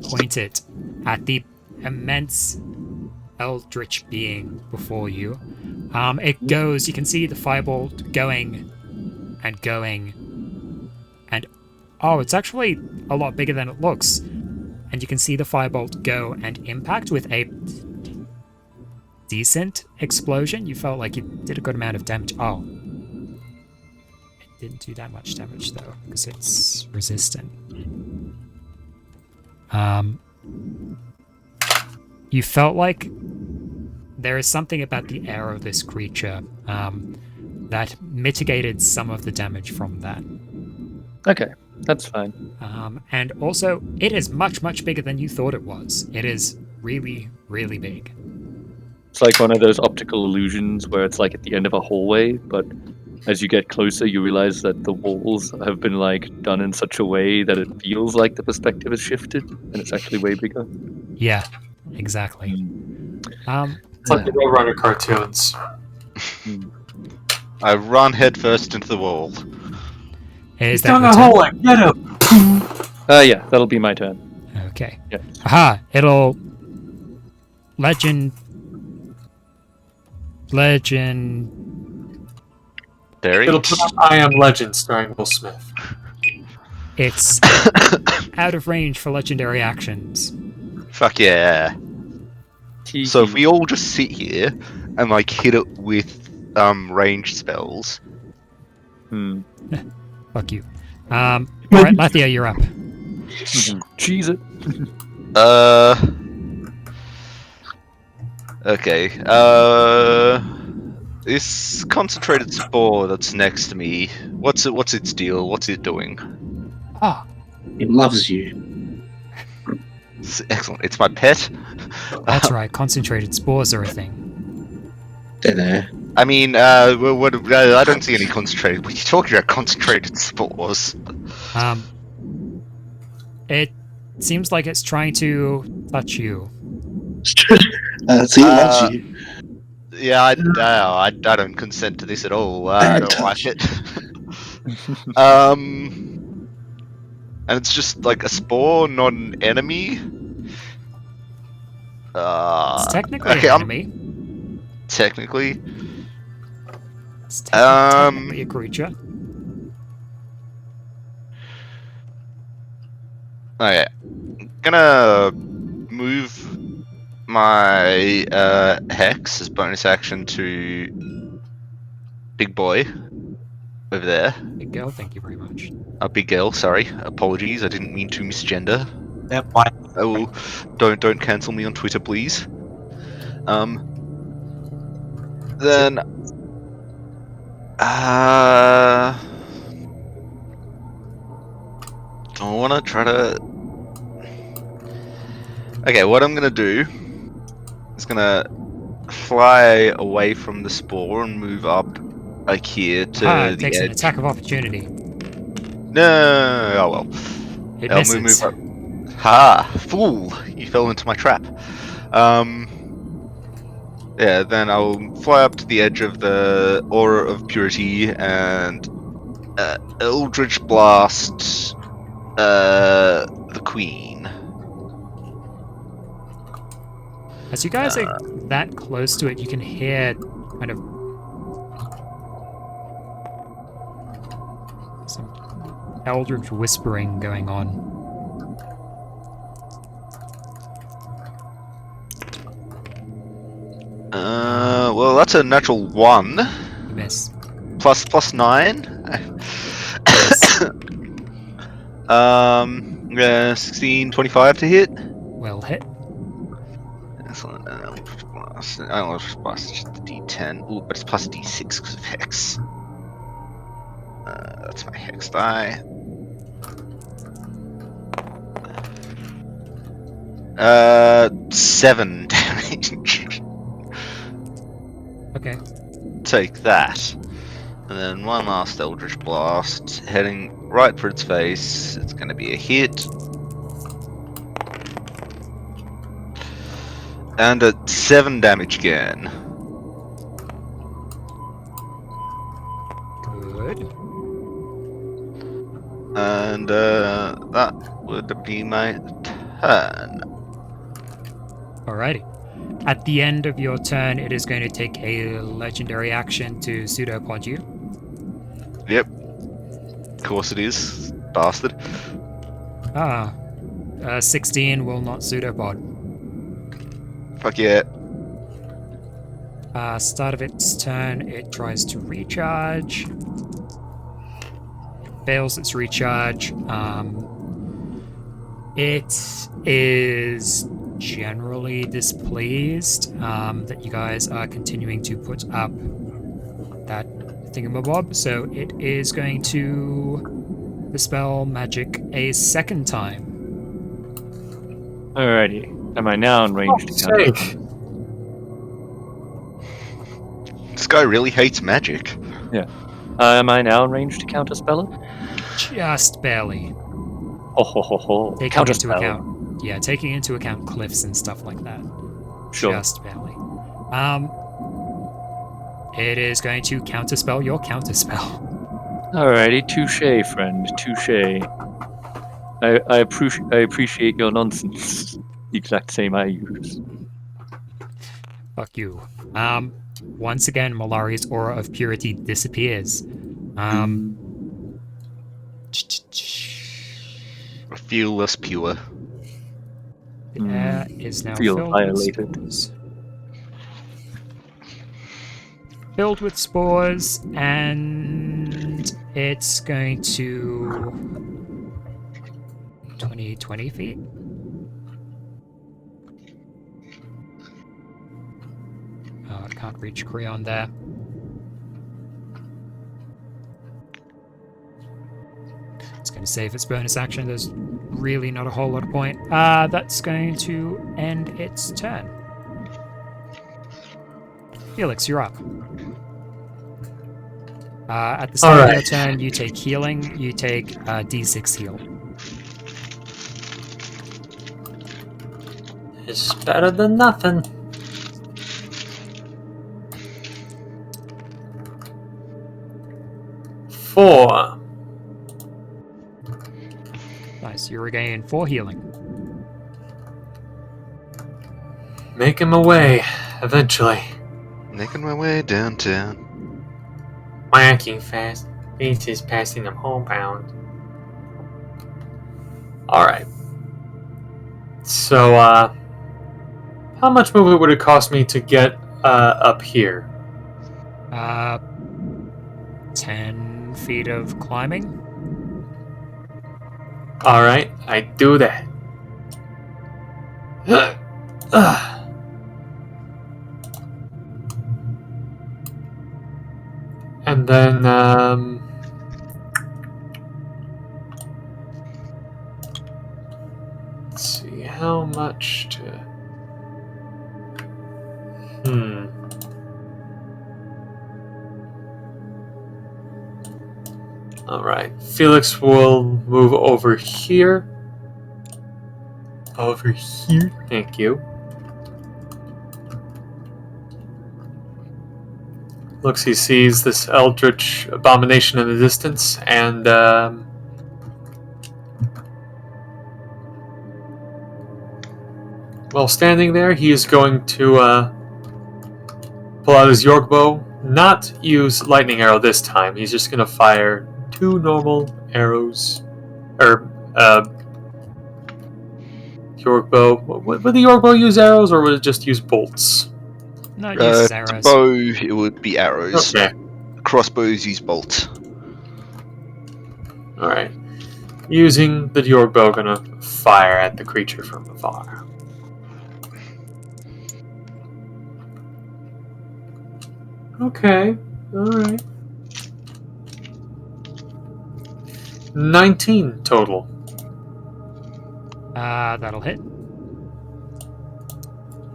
point it at the immense eldritch being before you. It goes, you can see the firebolt going and going, and oh, it's actually a lot bigger than it looks. And you can see the firebolt go and impact with a decent explosion. You felt like you did a good amount of damage. Oh. It didn't do that much damage though, because it's resistant. You felt like there is something about the air of this creature that mitigated some of the damage from that. Okay, that's fine. And also, it is much, much bigger than you thought it was. It is really, really big. It's like one of those optical illusions where it's like at the end of a hallway, but as you get closer, you realize that the walls have been like done in such a way that it feels like the perspective has shifted, and it's actually way bigger. Yeah, exactly. It's like the Roadrunner cartoons. I run headfirst into the wall. Is that Down your the turn? hallway, get him! Yeah, that'll be my turn. Okay. Yeah. Aha! It'll legend. There he It'll is. put up I Am Legend starring Will Smith. It's out of range for legendary actions. Fuck yeah. So if we all just sit here and like hit it with ranged spells. Fuck you. Alright, Lathia, you're up. Cheese it. Okay. This concentrated spore that's next to me. What's its deal? What's it doing? Ah, It loves you. Excellent. It's my pet. that's right. Concentrated spores are a thing. Don't know. I mean, I don't see any concentrated. What are you talking about? Concentrated spores? It seems like it's trying to touch you. See, it loves you. Yeah, I don't consent to this at all. I Bad don't like touch. it. And it's just like a spore, not an enemy. It's technically Okay, an I'm enemy. technically. It's technically a creature. Okay, gonna move my hex as bonus action to big boy over there. Big girl, thank you very much. Big girl. Sorry, apologies. I didn't mean to misgender. Yep, fine. I will. Don't cancel me on Twitter, please. Then. I want to try to. Okay, what I'm gonna do is gonna fly away from the spore and move up, like here to It the takes an edge. attack of opportunity. No, oh well. It I'll misses. move up. Ha! Fool! You fell into my trap. Yeah, then I'll fly up to the edge of the Aura of Purity and Eldritch Blast the Queen. As you guys are that close to it, you can hear kind of some eldritch whispering going on. Well, that's a natural 1. You miss. Plus 9. Yes. Yeah, 16, 25 to hit. Well hit. Excellent. Eldritch Blast. Eldritch Blast is just the D10. Ooh, but it's plus D6 because of Hex. That's my Hex die. 7 damage. Okay. Take that. And then one last Eldritch Blast, heading right for its face. It's going to be a hit. And a 7 damage again. Good. And that would be my turn. Alrighty. At the end of your turn, it is going to take a legendary action to pseudopod you. Yep. Of course it is. Bastard. 16 will not pseudopod. Fuck yeah. Start of its turn, it tries to recharge. Fails its recharge. It is generally displeased that you guys are continuing to put up that thingamabob, so it is going to dispel magic a second time. Alrighty. Am I now in range to counter? Sake. This guy really hates magic. Am I now in range to counterspell it? Just barely. Ho ho ho ho. Taking into Counterspell. account, yeah, taking into account cliffs and stuff like that. Sure. Just barely. It is going to counterspell your counterspell. Alrighty, touche, friend, touche. I appreciate your nonsense. The exact same I use. Fuck you. Once again, Malari's aura of purity disappears. I feel less pure. The air is now Feel filled violated. with spores. Filled with spores, and it's going to 20 feet. Oh, I can't reach Creon there. It's going to save its bonus action. There's really not a whole lot of point. That's going to end its turn. Felix, you're up. At the start of your turn, you take healing. You take D6 heal. It's better than nothing. Four. Nice. You regain 4 healing. Making my way, eventually. Making my way downtown. Whacking fast. Beats is passing them homebound. Alright. So, how much movement would it cost me to get up here? 10 feet of climbing. Alright, I do that. And then, let's see, how much to... Alright, Felix will move over here. Over here, thank you. Looks, he sees this eldritch abomination in the distance, and while standing there, he is going to pull out his York bow. Not use lightning arrow this time. He's just going to fire 2 normal arrows, or York bow. Would the York bow use arrows, or would it just use bolts? No, it uses arrows. Bow, it would be arrows. Okay. Crossbows use bolts. Alright. Using the York bow, gonna fire at the creature from afar. Okay. Alright. 19 total. That'll hit.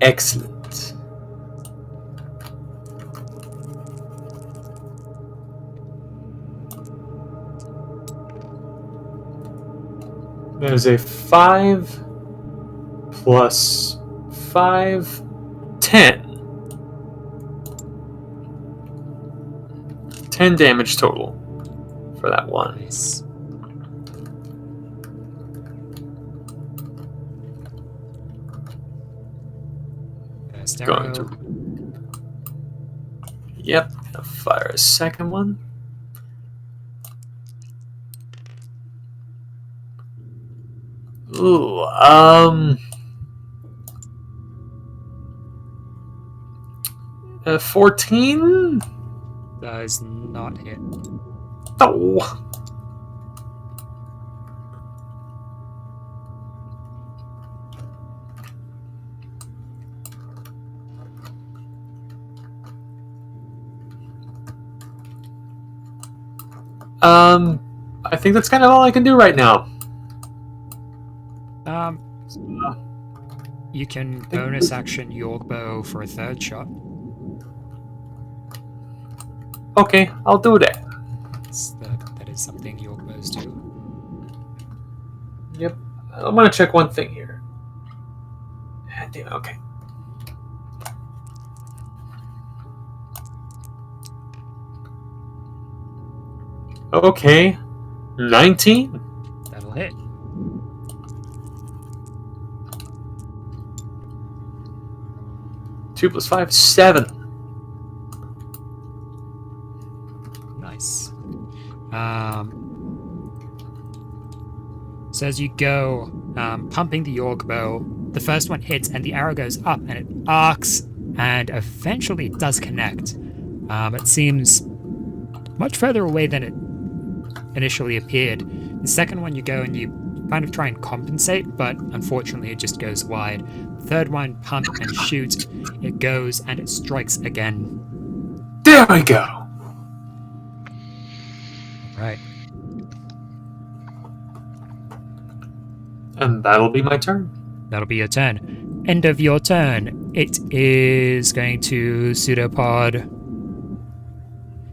Excellent. There's a 5 plus 5, 10. 10 damage total for that one. Nice. First Going arrow. to. Yep, I'll fire a second one. Ooh, 14? Does not hit. Oh. I think that's kind of all I can do right now. You can bonus action York bow for a 3rd shot. Okay, I'll do that. That is something York bows do. Yep. I'm gonna check one thing here. Damn, okay. Okay. 19? That'll hit. Two plus 5, 7. Nice. So as you go, pumping the York bow, the first one hits and the arrow goes up and it arcs and eventually it does connect. It seems much further away than it initially appeared. The second one you go and you kind of try and compensate, but unfortunately it just goes wide. Third one, pump and shoot. It goes and it strikes again. There we go. Right. And that'll be my turn. That'll be your turn. End of your turn. It is going to pseudopod.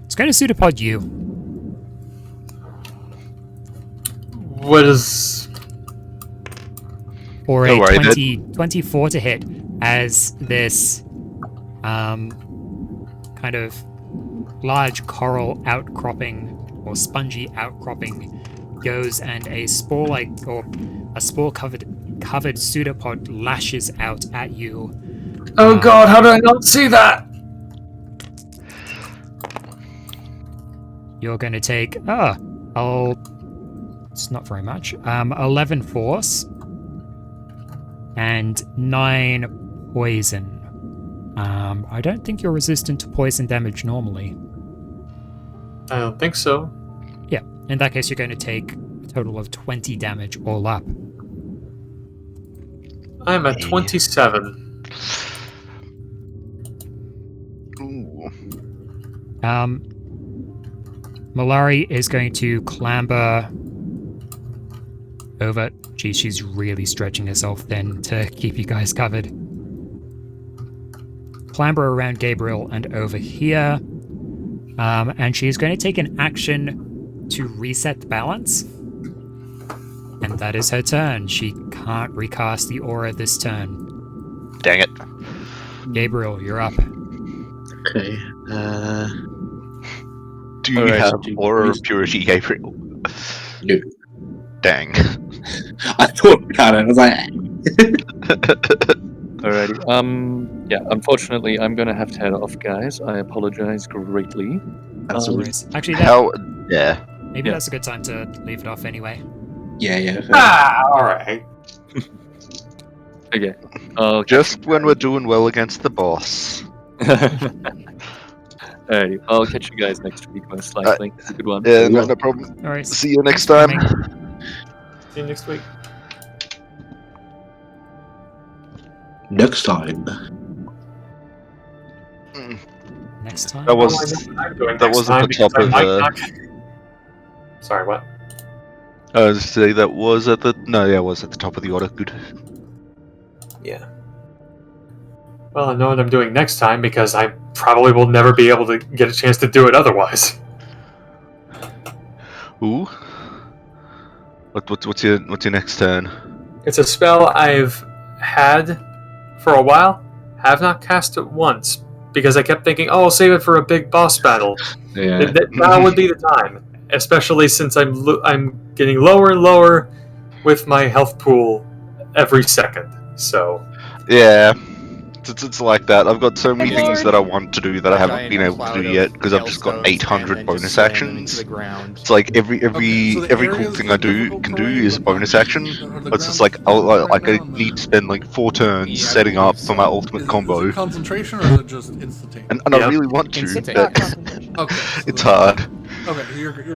It's going to pseudopod you. What is... Or a Don't worry, 24 to hit as this kind of large coral outcropping or spongy outcropping goes and a spore-like or a spore-covered pseudopod lashes out at you. Oh god, how did I not see that? You're going to take it's not very much. 11 force and 9 poison. I don't think you're resistant to poison damage normally. I don't think so. Yeah, in that case, you're going to take a total of 20 damage all up. I'm at 27. Ooh. Malari is going to clamber over. Geez, she's really stretching herself thin to keep you guys covered. Clamber around Gabriel and over here. And she's going to take an action to reset the balance. And that is her turn. She can't recast the aura this turn. Dang it. Gabriel, you're up. Okay. Do you Alright, have so do you- Aura of Purity, Gabriel? No. Dang. I thought about it. I was like, Alrighty. Yeah, unfortunately, I'm gonna have to head off, guys. I apologize greatly. that's No all. worries. Actually, How? Yeah. maybe Yeah. that's a good time to leave it off anyway. Yeah. Alright. Okay. I'll Just when we're doing well against the boss. Alrighty, I'll catch you guys next week, most likely. Good one. Yeah, no problem. All right. See you next Thanks time. for coming. See you next week. Next time. Next time. That Oh, I was. know what I'm doing that next was at time the top because I of might not- Sorry, what? I was to say that was at the. No, yeah, it was at the top of the order. Good. Yeah. Well, I know what I'm doing next time because I probably will never be able to get a chance to do it otherwise. Ooh. What's your next turn? It's a spell I've had for a while, have not cast it once because I kept thinking, "Oh, I'll save it for a big boss battle." Yeah. Now would be the time, especially since I'm getting lower and lower with my health pool every second. So Yeah. It's like that. I've got so many Hey, things Lord. that I want to do that I haven't Giant been able to cloud do of yet because I've just got hailstones 800 and then bonus just slam them into actions. the ground. It's like every Okay, so the every cool areas thing that I do difficult can do terrain, is a but bonus not- action. are the It's just grounds like right like I now? need to spend like 4 turns Yeah, I setting up believe for my so. ultimate Is combo, it concentration or is it just instantaneous? and I Yeah. really want to, Instant but concentration. Okay, so it's then- hard. Okay, you're